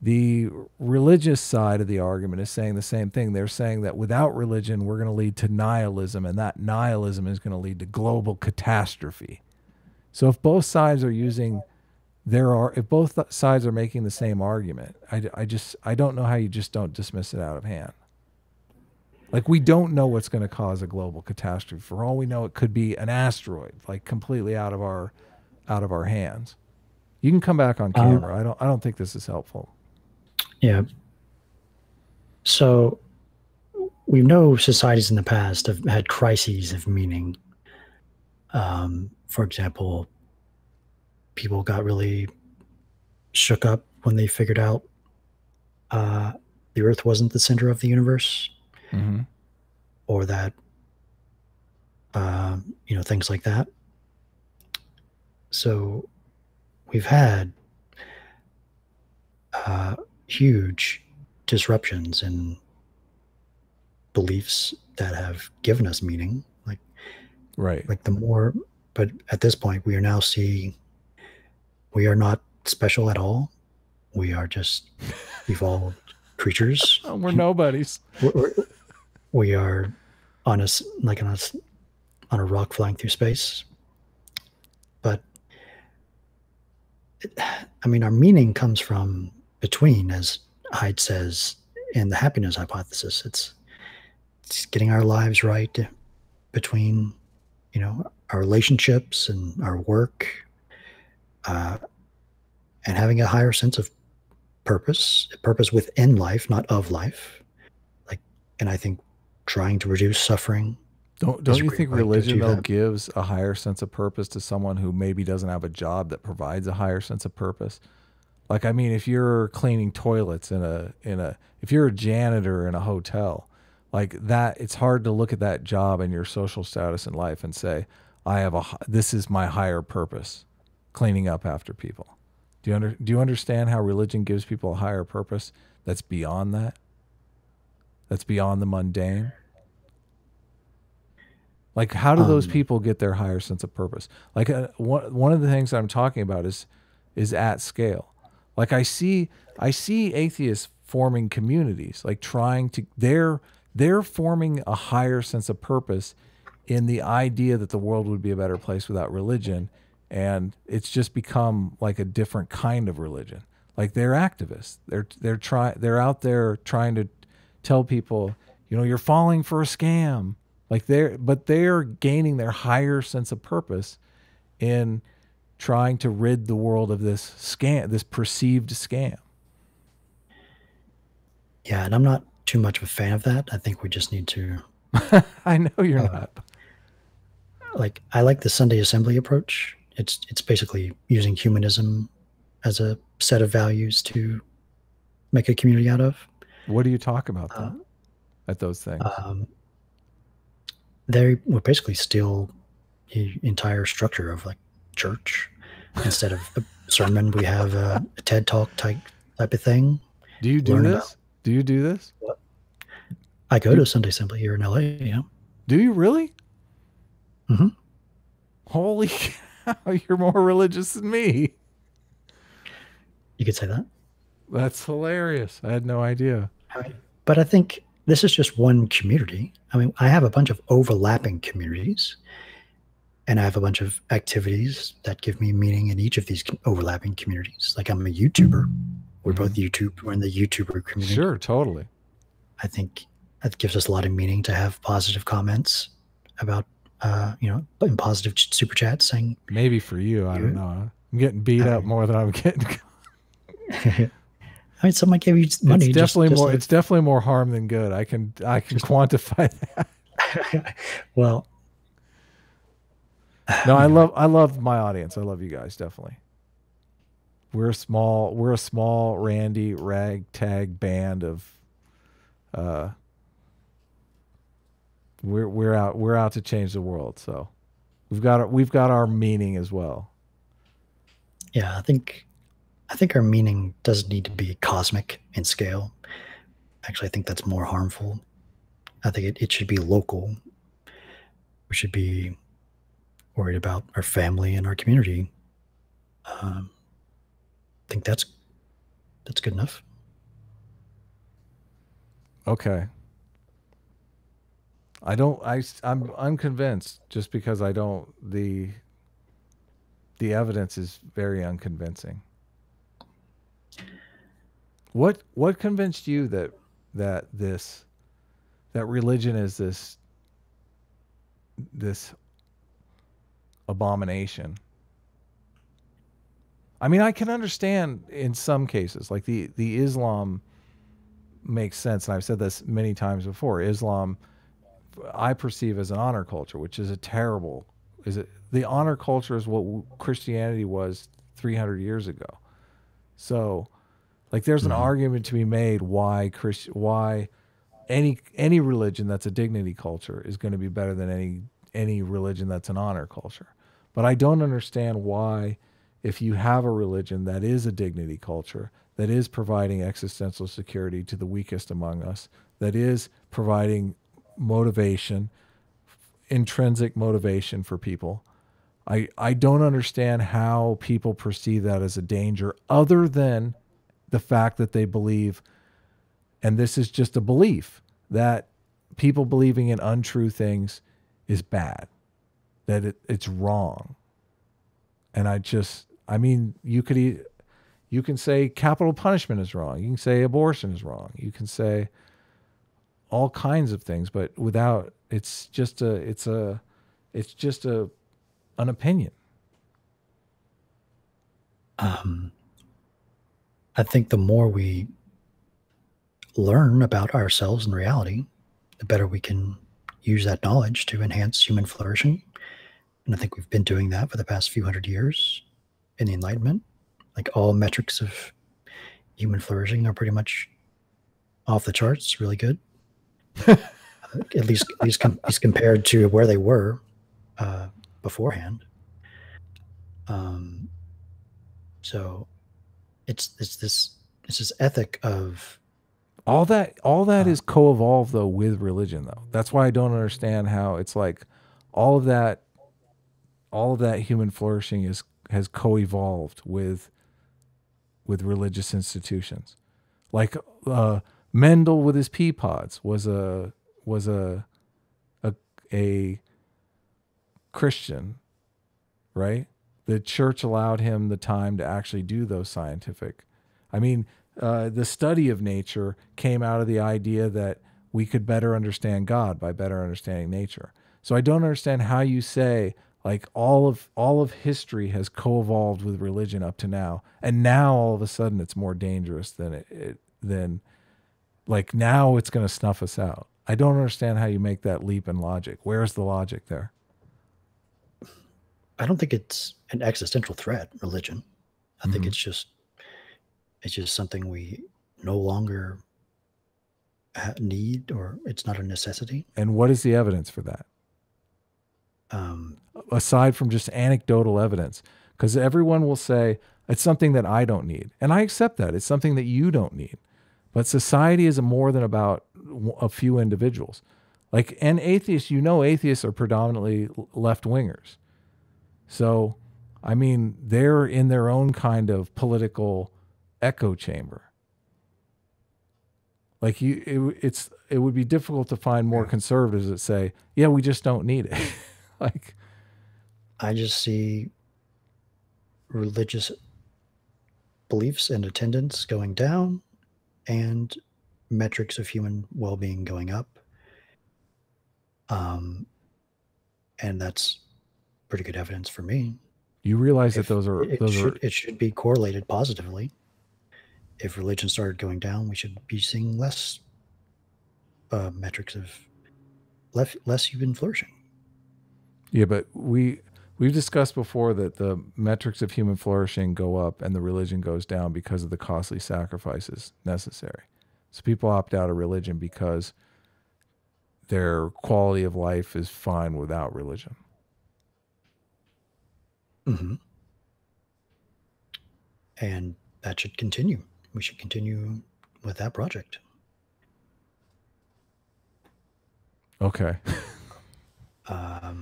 the religious side of the argument is saying the same thing. They're saying that without religion, we're going to lead to nihilism, and that nihilism is going to lead to global catastrophe. So if both sides are if both sides are making the same argument, I don't know how you just don't dismiss it out of hand. Like, we don't know what's going to cause a global catastrophe. For all we know, it could be an asteroid, like completely out of our hands. You can come back on camera. I don't think this is helpful. Yeah. So we know societies in the past have had crises of meaning. For example, people got really shook up when they figured out the Earth wasn't the center of the universe, or that things like that. So we've had huge disruptions in beliefs that have given us meaning, like the more. But at this point, we are now seeing we are not special at all. We are just evolved creatures. Oh, we're nobodies. We are on a rock flying through space. But I mean, our meaning comes from between, as Haidt says in the happiness hypothesis. It's getting our lives right between, our relationships and our work, and having a higher sense of purpose within life, not of life. And I think trying to reduce suffering. Don't you think religion, though, gives a higher sense of purpose to someone who maybe doesn't have a job that provides a higher sense of purpose? Like, I mean, if you're cleaning toilets if you're a janitor in a hotel, like that, it's hard to look at that job and your social status in life and say, this is my higher purpose, cleaning up after people. Do you understand how religion gives people a higher purpose that's beyond that? That's beyond the mundane? Like, how do those people get their higher sense of purpose? Like, one of the things I'm talking about is at scale. Like, I see atheists forming communities, like they're forming a higher sense of purpose in the idea that the world would be a better place without religion, and it's just become like a different kind of religion. Like, they're activists. They're out there trying to tell people, you're falling for a scam. Like, they're gaining their higher sense of purpose in trying to rid the world of this scam, this perceived scam. Yeah, and I'm not too much of a fan of that. I think we just need to. I know you're not. Like, I like the Sunday assembly approach. It's basically using humanism as a set of values to make a community out of. What do you talk about at those things? They would basically steal the entire structure of church. Instead of a sermon, we have a TED Talk type of thing. Do you do this? Do you do this? I go to Sunday assembly here in LA. Yeah. Do you really? Mm-hmm. Holy cow, you're more religious than me. You could say that. That's hilarious. I had no idea. But I think this is just one community. I mean, I have a bunch of overlapping communities, and I have a bunch of activities that give me meaning in each of these overlapping communities. Like, I'm a YouTuber. We're both YouTube. We're in the YouTuber community. Sure, totally. I think that gives us a lot of meaning to have positive comments about, in positive super chats saying. Maybe for you, I don't know. I'm getting beat up more than I'm getting. I mean, someone gave you money. It's definitely more. It's definitely more harm than good. I can quantify that. Well, no, I love my audience. I love you guys, definitely. We're a small randy ragtag band of we're out to change the world. So we've got our meaning as well. Yeah, I think our meaning doesn't need to be cosmic in scale. Actually, I think that's more harmful. I think it should be local. We should be worried about our family and our community. I think that's good enough. Okay. I'm unconvinced just because the evidence is very unconvincing. What convinced you that religion is this abomination? I mean, I can understand in some cases, like the Islam makes sense, and I've said this many times before. Islam, I perceive as an honor culture, which is a terrible Is it the honor culture is what Christianity was 300 years ago. So, like, there's an Mhm. argument to be made why any religion that's a dignity culture is going to be better than any religion that's an honor culture. But I don't understand why, if you have a religion that is a dignity culture, that is providing existential security to the weakest among us, that is providing motivation, intrinsic motivation for people, I don't understand how people perceive that as a danger other than the fact that they believe, and this is just a belief, that people believing in untrue things is bad, that it's wrong. And I mean, you can say capital punishment is wrong. You can say abortion is wrong. You can say all kinds of things, but without, it's just an opinion. I think the more we learn about ourselves and reality, the better we can use that knowledge to enhance human flourishing. And I think we've been doing that for the past few hundred years in the Enlightenment. Like, all metrics of human flourishing are pretty much off the charts, really good. at least compared to where they were beforehand. So it's this ethic of All that is co-evolved though with religion though. That's why I don't understand how it's like all of that human flourishing has co-evolved with religious institutions. Like Mendel with his pea pods was a a Christian, right? The church allowed him the time to actually do those scientific. I mean, the study of nature came out of the idea that we could better understand God by better understanding nature. So I don't understand how you say like all of history has co-evolved with religion up to now, and now all of a sudden it's more dangerous than like now it's going to snuff us out. I don't understand how you make that leap in logic. Where's the logic there? I don't think it's an existential threat, religion. I think it's just something we no longer need, or it's not a necessity. And what is the evidence for that? Aside from just anecdotal evidence, because everyone will say it's something that I don't need. And I accept that. It's something that you don't need. But society is more than about a few individuals. Like, and atheists, atheists are predominantly left wingers. So, I mean, they're in their own kind of political echo chamber. Like it would be difficult to find more conservatives that say, yeah, we just don't need it. Like, I just see religious beliefs and attendance going down and metrics of human well-being going up. And that's pretty good evidence for me. You realize that it should be correlated positively. If religion started going down, we should be seeing less metrics of less human flourishing. Yeah, but we've discussed before that the metrics of human flourishing go up and the religion goes down because of the costly sacrifices necessary. So people opt out of religion because their quality of life is fine without religion. Mm-hmm. And that should continue. We should continue with that project. Okay. I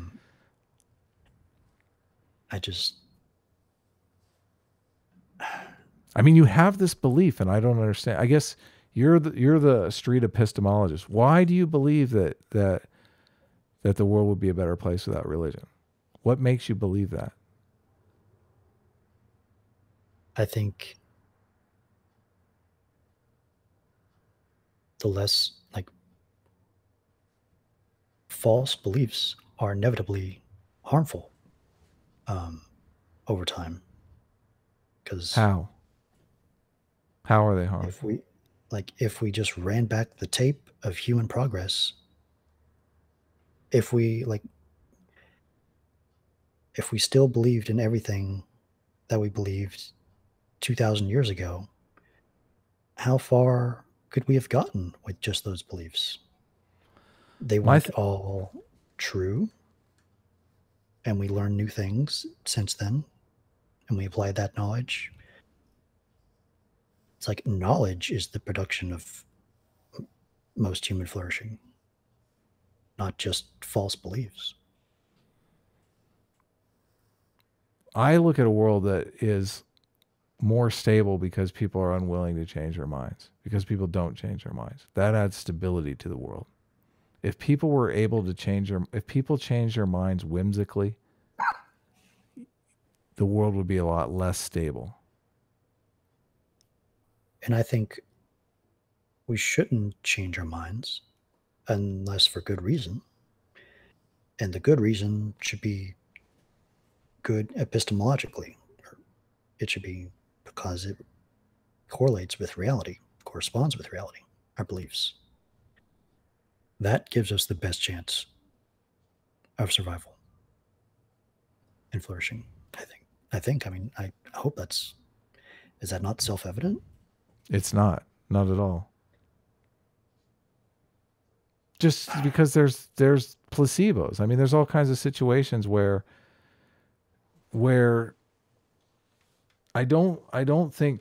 mean, you have this belief, and I don't understand. I guess you're the street epistemologist. Why do you believe that the world would be a better place without religion? What makes you believe that? I think the less false beliefs are inevitably harmful over time. Because how are they harmful? If we just ran back the tape of human progress, if we if we still believed in everything that we believed 2,000 years ago, how far could we have gotten with just those beliefs? They weren't all true, and we learned new things since then, and we applied that knowledge. It's like knowledge is the production of most human flourishing, not just false beliefs. I look at a world that is more stable because people are unwilling to change their minds, because people don't change their minds. That adds stability to the world. If people were able to if people change their minds whimsically, the world would be a lot less stable. And I think we shouldn't change our minds unless for good reason. And the good reason should be good epistemologically. It should be because it correlates with reality, corresponds with reality, our beliefs. That gives us the best chance of survival and flourishing, I mean, I hope is that not self-evident? It's not at all. Just because there's placebos. I mean, there's all kinds of situations where I don't think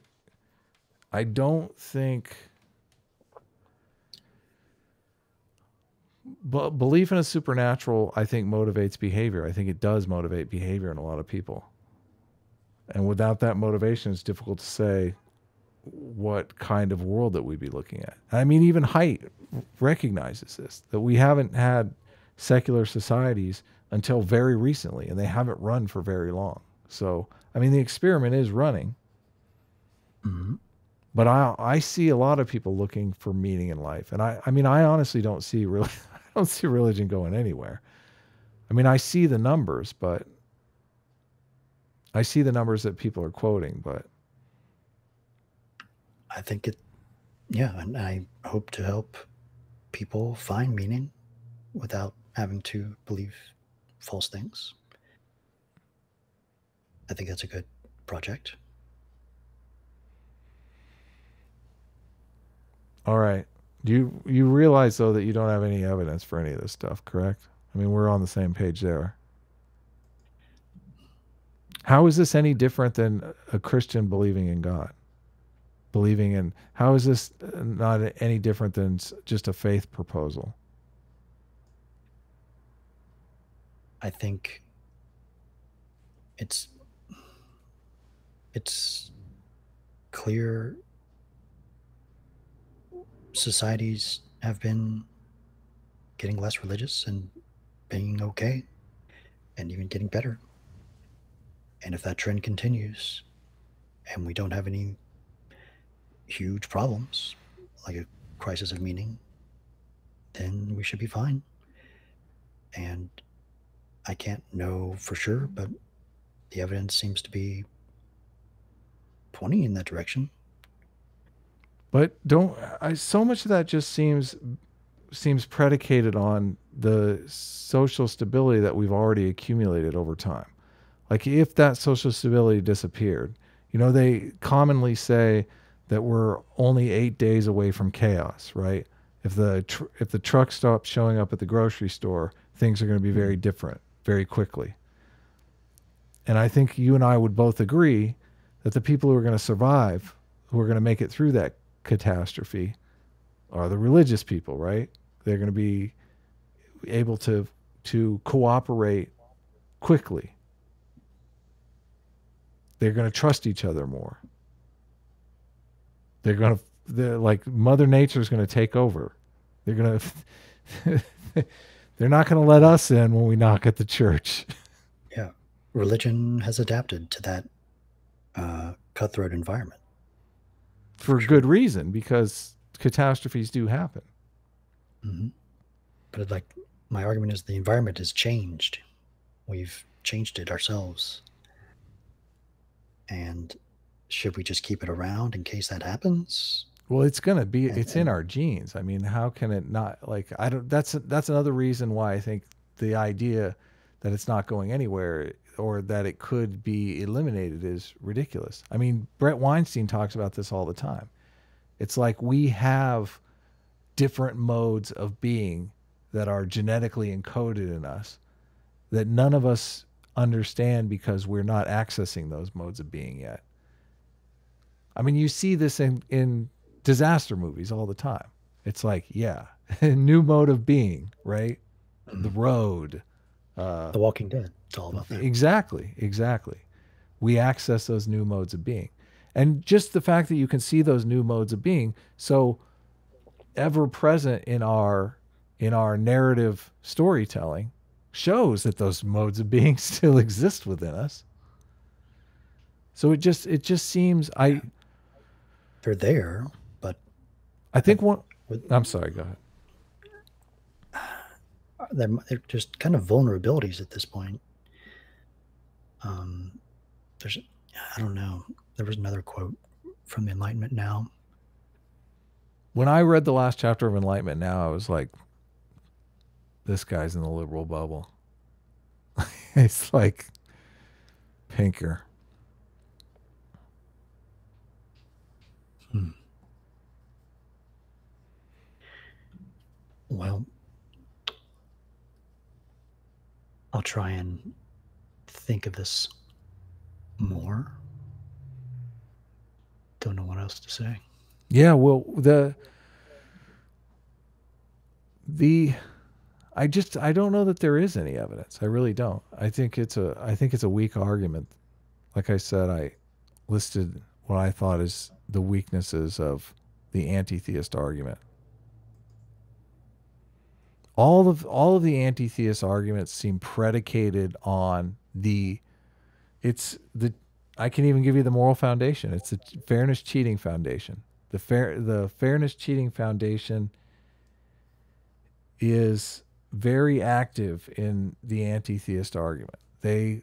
but belief in a supernatural, I think, motivates behavior. I think it does motivate behavior in a lot of people. And without that motivation, it's difficult to say what kind of world that we'd be looking at. I mean, even Haidt recognizes this, that we haven't had secular societies until very recently, and they haven't run for very long. So, I mean, the experiment is running. Mm-hmm. But I see a lot of people looking for meaning in life. And I mean, I honestly don't see religion going anywhere. I mean, I see the numbers, but I see the numbers that people are quoting, but I think and I hope to help people find meaning without having to believe false things. I think that's a good project. All right. You realize, though, that you don't have any evidence for any of this stuff, correct? I mean, we're on the same page there. How is this any different than a Christian believing in God? How is this not any different than just a faith proposal? I think it's clear societies have been getting less religious and being okay and even getting better. And if that trend continues and we don't have any huge problems like a crisis of meaning, then we should be fine. And I can't know for sure, but the evidence seems to be pointing in that direction. But so much of that just seems predicated on the social stability that we've already accumulated over time. Like, if that social stability disappeared, they commonly say that we're only 8 days away from chaos, right? If the truck stops showing up at the grocery store, things are going to be very different very quickly. And I think you and I would both agree that the people who are going to survive, who are going to make it through that catastrophe, are the religious people, right? They're going to be able to cooperate quickly. They're going to trust each other more. They're like Mother Nature is going to take over. They're not going to let us in when we knock at the church. Yeah. Religion has adapted to that cutthroat environment. For good reason, because catastrophes do happen. Mm-hmm. But my argument is the environment has changed. We've changed it ourselves. And should we just keep it around in case that happens? Well, it's going to be, it's in our genes. I mean, how can it not, that's another reason why I think the idea that it's not going anywhere, or that it could be eliminated is ridiculous. I mean, Brett Weinstein talks about this all the time. It's like we have different modes of being that are genetically encoded in us that none of us understand because we're not accessing those modes of being yet. I mean, you see this in disaster movies all the time. It's like, yeah, new mode of being, right? The Road. The Walking Dead. It's all about that. Exactly. We access those new modes of being. And just the fact that you can see those new modes of being so ever present in our narrative storytelling shows that those modes of being still exist within us. So it just seems they're there, but I think I'm sorry, go ahead. They're just kind of vulnerabilities at this point. I don't know. There was another quote from the Enlightenment Now. When I read the last chapter of Enlightenment Now, I was like, this guy's in the liberal bubble. It's like Pinker. Well, I'll try and think of this more. Don't know what else to say. Yeah, well, I don't know that there is any evidence. I really don't. I think it's a weak argument. Like I said, I listed what I thought is the weaknesses of the anti-theist argument. All of the anti-theist arguments seem predicated on I can even give you the moral foundation. It's the fairness cheating foundation. The fairness cheating foundation is very active in the anti-theist argument. They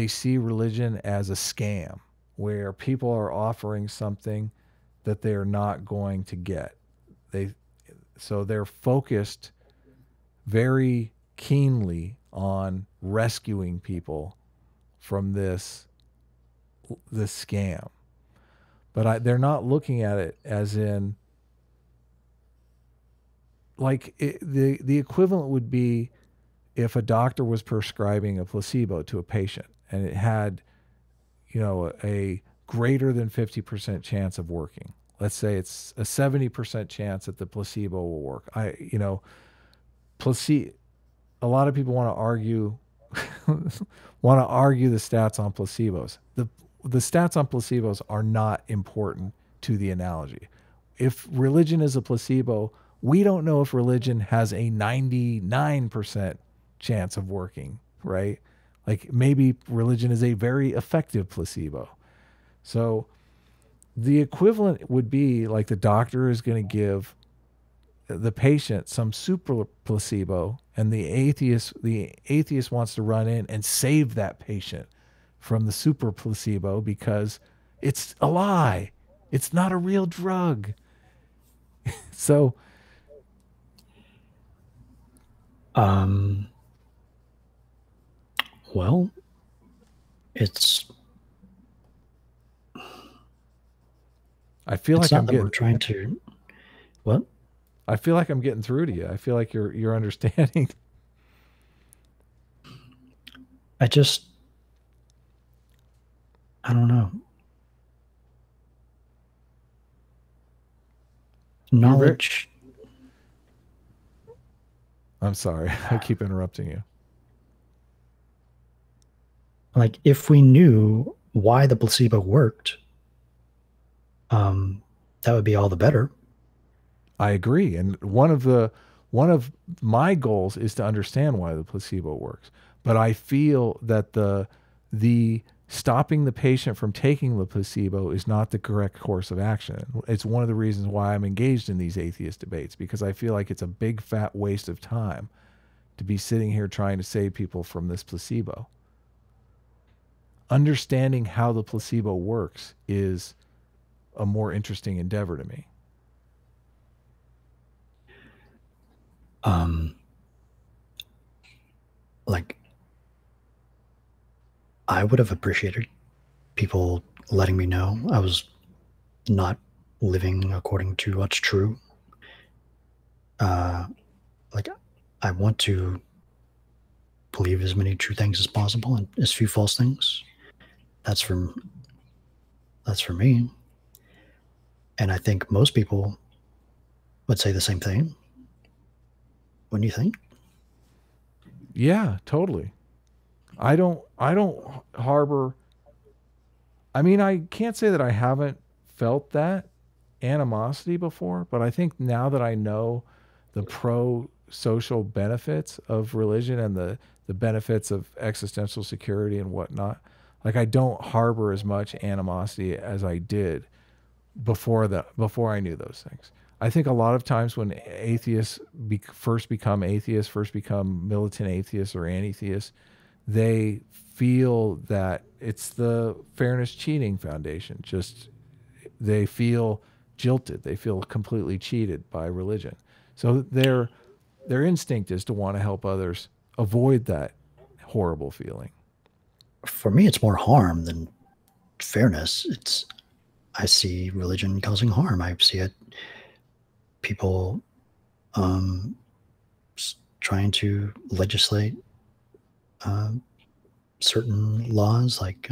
see religion as a scam where people are offering something that they're not going to get. So they're focused very keenly on rescuing people from this scam. But they're not looking at it as in, like, the equivalent would be if a doctor was prescribing a placebo to a patient and it had, a greater than 50% chance of working. Let's say it's a 70% chance that the placebo will work. A lot of people want to argue the stats on placebos. The stats on placebos are not important to the analogy. If religion is a placebo, we don't know if religion has a 99% chance of working, right? Like maybe religion is a very effective placebo. So the equivalent would be like the doctor is going to give the patient some super placebo, and the atheist wants to run in and save that patient from the super placebo because it's a lie. It's not a real drug. So, well, it's. I feel like I'm getting. We're trying to. What? I feel like I'm getting through to you. I feel like you're understanding. I don't know. Knowledge. I'm sorry. I keep interrupting you. Like, if we knew why the placebo worked, that would be all the better. I agree. And one of my goals is to understand why the placebo works. But I feel that the stopping the patient from taking the placebo is not the correct course of action. It's one of the reasons why I'm engaged in these atheist debates, because I feel like it's a big fat waste of time to be sitting here trying to save people from this placebo. Understanding how the placebo works is a more interesting endeavor to me. Like, I would have appreciated people letting me know I was not living according to what's true. Like, I want to believe as many true things as possible and as few false things. That's for me. And I think most people would say the same thing. What do you think? Yeah, totally. I don't harbor. I mean, I can't say that I haven't felt that animosity before, but I think now that I know the pro-social benefits of religion and the benefits of existential security and whatnot, like I don't harbor as much animosity as I did before I knew those things. I think a lot of times when atheists first become militant atheists or anti-theists, they feel that it's the Fairness Cheating Foundation. Just they feel jilted. They feel completely cheated by religion. So their instinct is to want to help others avoid that horrible feeling. For me, it's more harm than fairness. I see religion causing harm. I see it. People trying to legislate certain laws like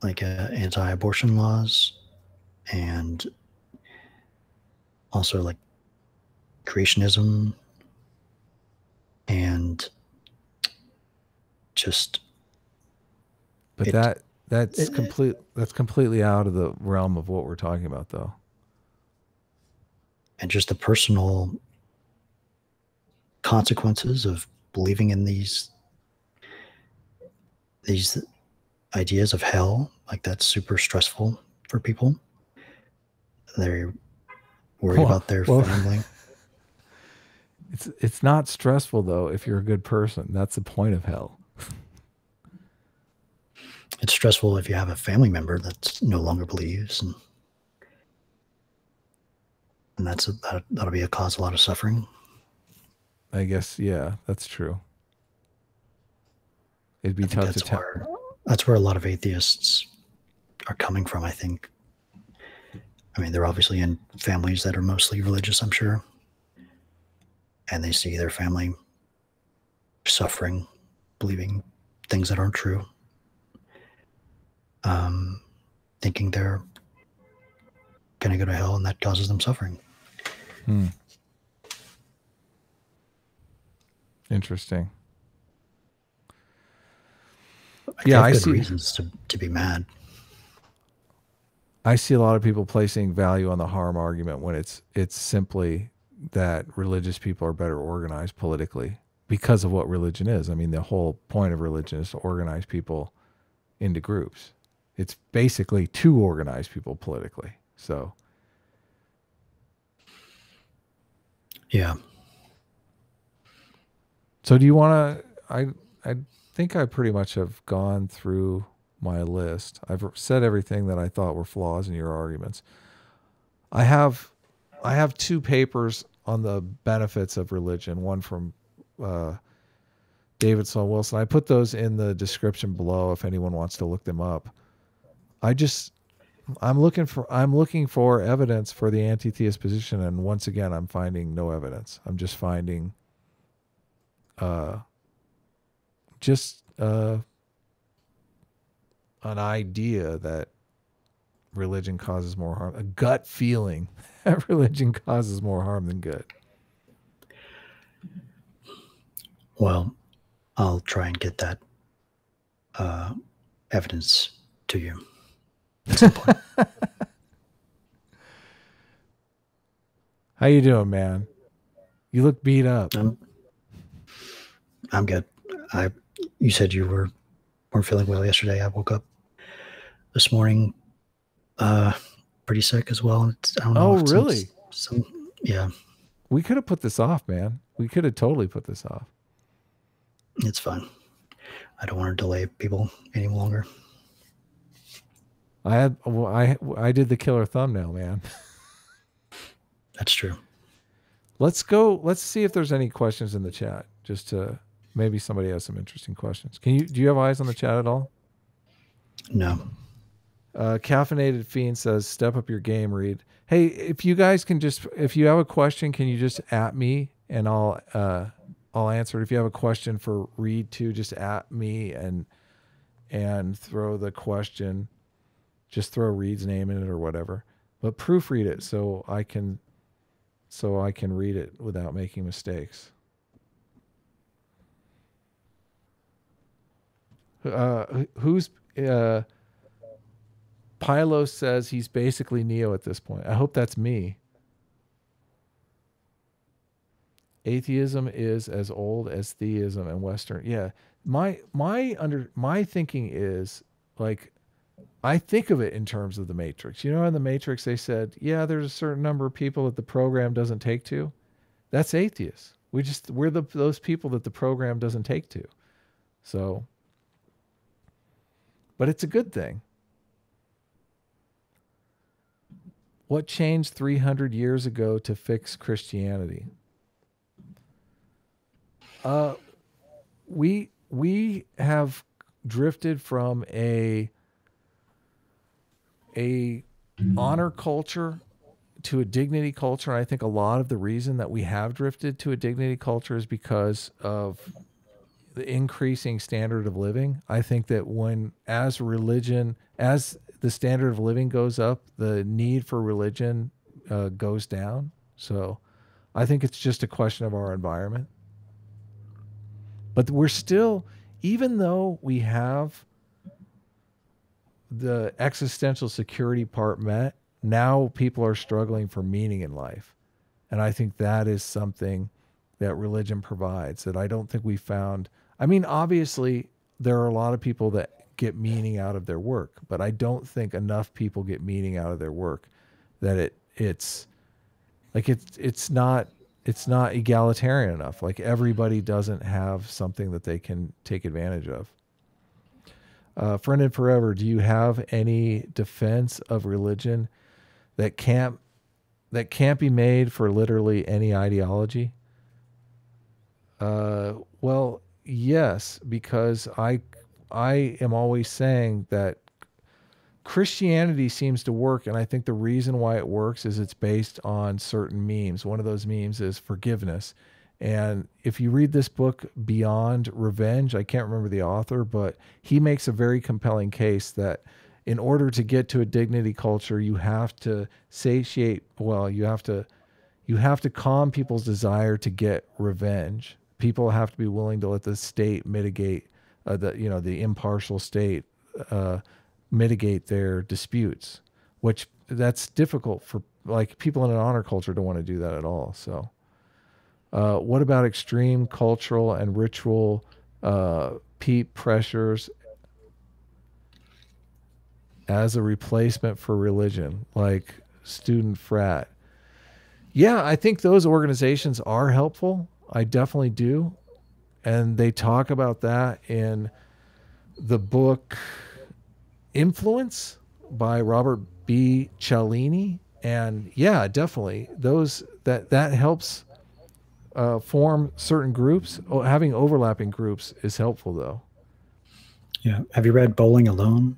anti-abortion laws, and also like creationism, and just. But that's completely out of the realm of what we're talking about, though. And just the personal consequences of believing in these ideas of hell, like that's super stressful for people. They're worried about their family. It's not stressful though if you're a good person. That's the point of hell. It's stressful if you have a family member that no longer believes, and that'll be a cause of a lot of suffering. I guess, yeah, that's true. It'd be tough to tell. That's where a lot of atheists are coming from, I think. I mean, they're obviously in families that are mostly religious, I'm sure. And they see their family suffering, believing things that aren't true. Thinking they're going to go to hell, and that causes them suffering. Interesting. I see reasons to be mad. I see a lot of people placing value on the harm argument when it's simply that religious people are better organized politically because of what religion is. I mean, the whole point of religion is to organize people into groups. It's basically to organize people politically. So, yeah. So do you want to, I think I pretty much have gone through my list. I've said everything that I thought were flaws in your arguments. I have two papers on the benefits of religion, one from David Sloan Wilson. I put those in the description below if anyone wants to look them up. I'm looking for evidence for the anti-theist position, and once again I'm finding no evidence. I'm just finding an idea that religion causes more harm, a gut feeling that religion causes more harm than good. Well, I'll try and get that evidence to you at some point. How you doing, man? You look beat up. I'm good. You said you weren't feeling well yesterday. I woke up this morning pretty sick as well. I don't know. Oh, really? Yeah. We could have put this off, man. We could have totally put this off. It's fine. I don't want to delay people any longer. I did the killer thumbnail, man. That's true. Let's go. Let's see if there's any questions in the chat. just to maybe somebody has some interesting questions. Do you have eyes on the chat at all? No. Caffeinated Fiend says, step up your game, Reid. Hey, if you guys can if you have a question, can you just at me and I'll answer it. If you have a question for Reid too, just at me and throw the question, just throw Reid's name in it or whatever, but proofread it so I can read it without making mistakes. Who's Pylos says he's basically Neo at this point. I hope that's me. Atheism is as old as theism and Western. Yeah. My thinking is, like, I think of it in terms of the Matrix. You know, in the Matrix, they said, yeah, there's a certain number of people that the program doesn't take to. That's atheists. We're those people that the program doesn't take to. So, but it's a good thing. What changed 300 years ago to fix Christianity? We have drifted from a honor culture to a dignity culture. And I think a lot of the reason that we have drifted to a dignity culture is because of the increasing standard of living. I think that as the standard of living goes up, the need for religion goes down. So I think it's just a question of our environment. But we're still, even though we have the existential security part met, now people are struggling for meaning in life. And I think that is something that religion provides that I don't think we found. I mean, obviously, there are a lot of people that get meaning out of their work, but I don't think enough people get meaning out of their work that it's not egalitarian enough. Like, everybody doesn't have something that they can take advantage of. Friend and Forever, do you have any defense of religion that can't be made for literally any ideology? Well, yes, because I am always saying that Christianity seems to work, and I think the reason why it works is it's based on certain memes. One of those memes is forgiveness. And if you read this book, Beyond Revenge, I can't remember the author, but he makes a very compelling case that in order to get to a dignity culture, you have to you have to calm people's desire to get revenge. People have to be willing to let the state mitigate, the impartial state mitigate their disputes, which that's difficult for, like, people in an honor culture don't want to do that at all. So what about extreme cultural and ritual peer pressures as a replacement for religion, like student frat? Yeah, I think those organizations are helpful. I definitely do. And they talk about that in the book Influence by Robert B. Cialdini. And yeah, definitely that helps form certain groups. Having overlapping groups is helpful, though. Yeah. Have you read Bowling Alone?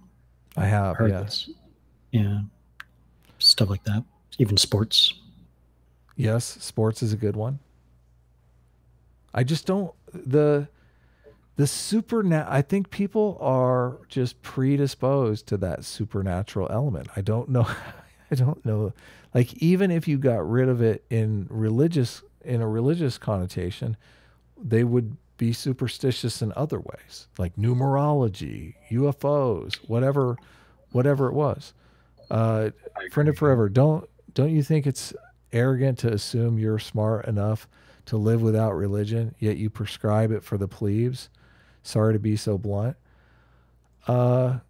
I have, yes. Yeah. Stuff like that. Even sports. Yes, sports is a good one. I just don't, the I think people are just predisposed to that supernatural element. I don't know. Like, even if you got rid of it in a religious connotation, they would be superstitious in other ways, like numerology, UFOs, whatever it was. Friend of Forever, don't you think it's arrogant to assume you're smart enough to live without religion, yet you prescribe it for the plebes? Sorry to be so blunt. My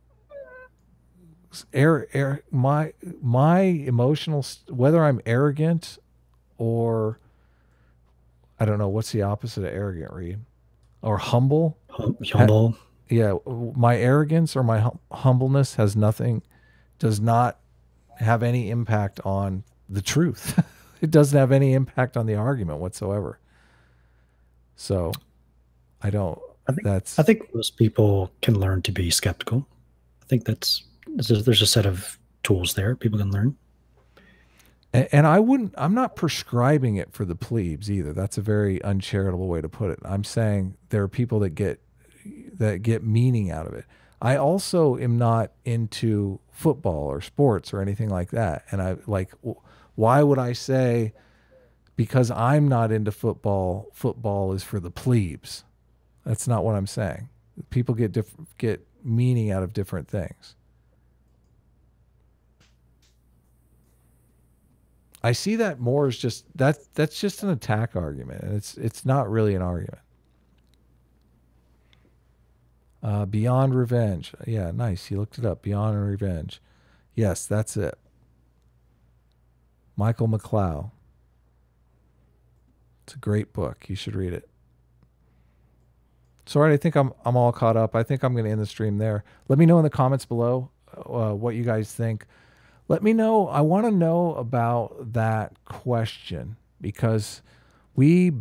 emotional, whether I'm arrogant or, I don't know, what's the opposite of arrogant, Reid? Or humble? Humble. Yeah, my arrogance or my humbleness does not have any impact on the truth. It doesn't have any impact on the argument whatsoever. So I don't. I think most people can learn to be skeptical. I think there's a set of tools there people can learn. And I'm not prescribing it for the plebes either. That's a very uncharitable way to put it. I'm saying there are people that get meaning out of it. I also am not into football or sports or anything like that. And why would I say because I'm not into football is for the plebes? That's not what I'm saying. People get meaning out of different things. I see that more as just that's just an attack argument, and it's not really an argument. Beyond Revenge. Yeah, nice. You looked it up. Beyond Revenge. Yes, that's it. Michael McCullough. It's a great book. You should read it. So, all right, I think I'm all caught up. I think I'm going to end the stream there. Let me know in the comments below what you guys think. Let me know. I want to know about that question because we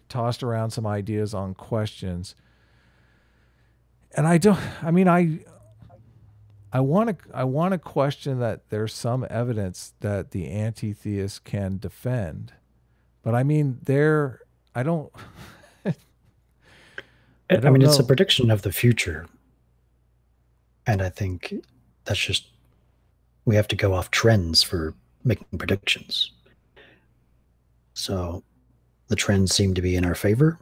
tossed around some ideas on questions. And I want to question that there's some evidence that the anti-theist can defend. But I mean, I don't know. It's a prediction of the future. And I think that's just, we have to go off trends for making predictions. So the trends seem to be in our favor.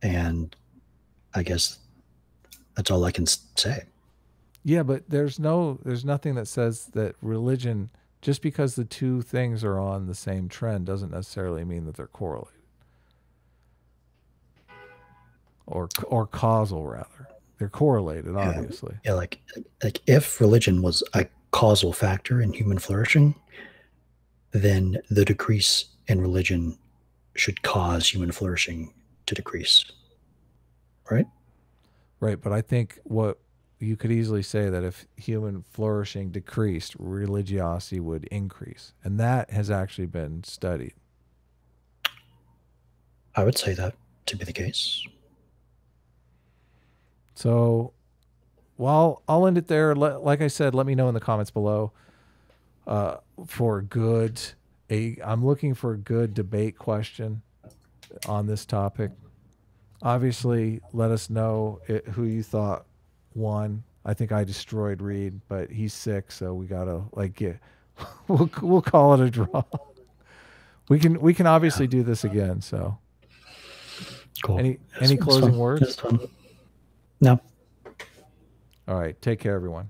And I guess that's all I can say. Yeah, but there's nothing that says that religion, just because the two things are on the same trend, doesn't necessarily mean that they're correlated. Or causal, rather. They're correlated, obviously. Yeah, like if religion was a causal factor in human flourishing, then the decrease in religion should cause human flourishing to decrease. Right? Right, but I think what you could easily say that if human flourishing decreased, religiosity would increase. And that has actually been studied. I would say that to be the case. So, well, I'll end it there. Like I said, let me know in the comments below for I'm looking for a good debate question on this topic. Obviously, let us know who you thought won. I think I destroyed Reid, but he's sick, so we gotta we'll call it a draw. We can obviously do this again. So, cool. Any closing words? No. All right. Take care, everyone.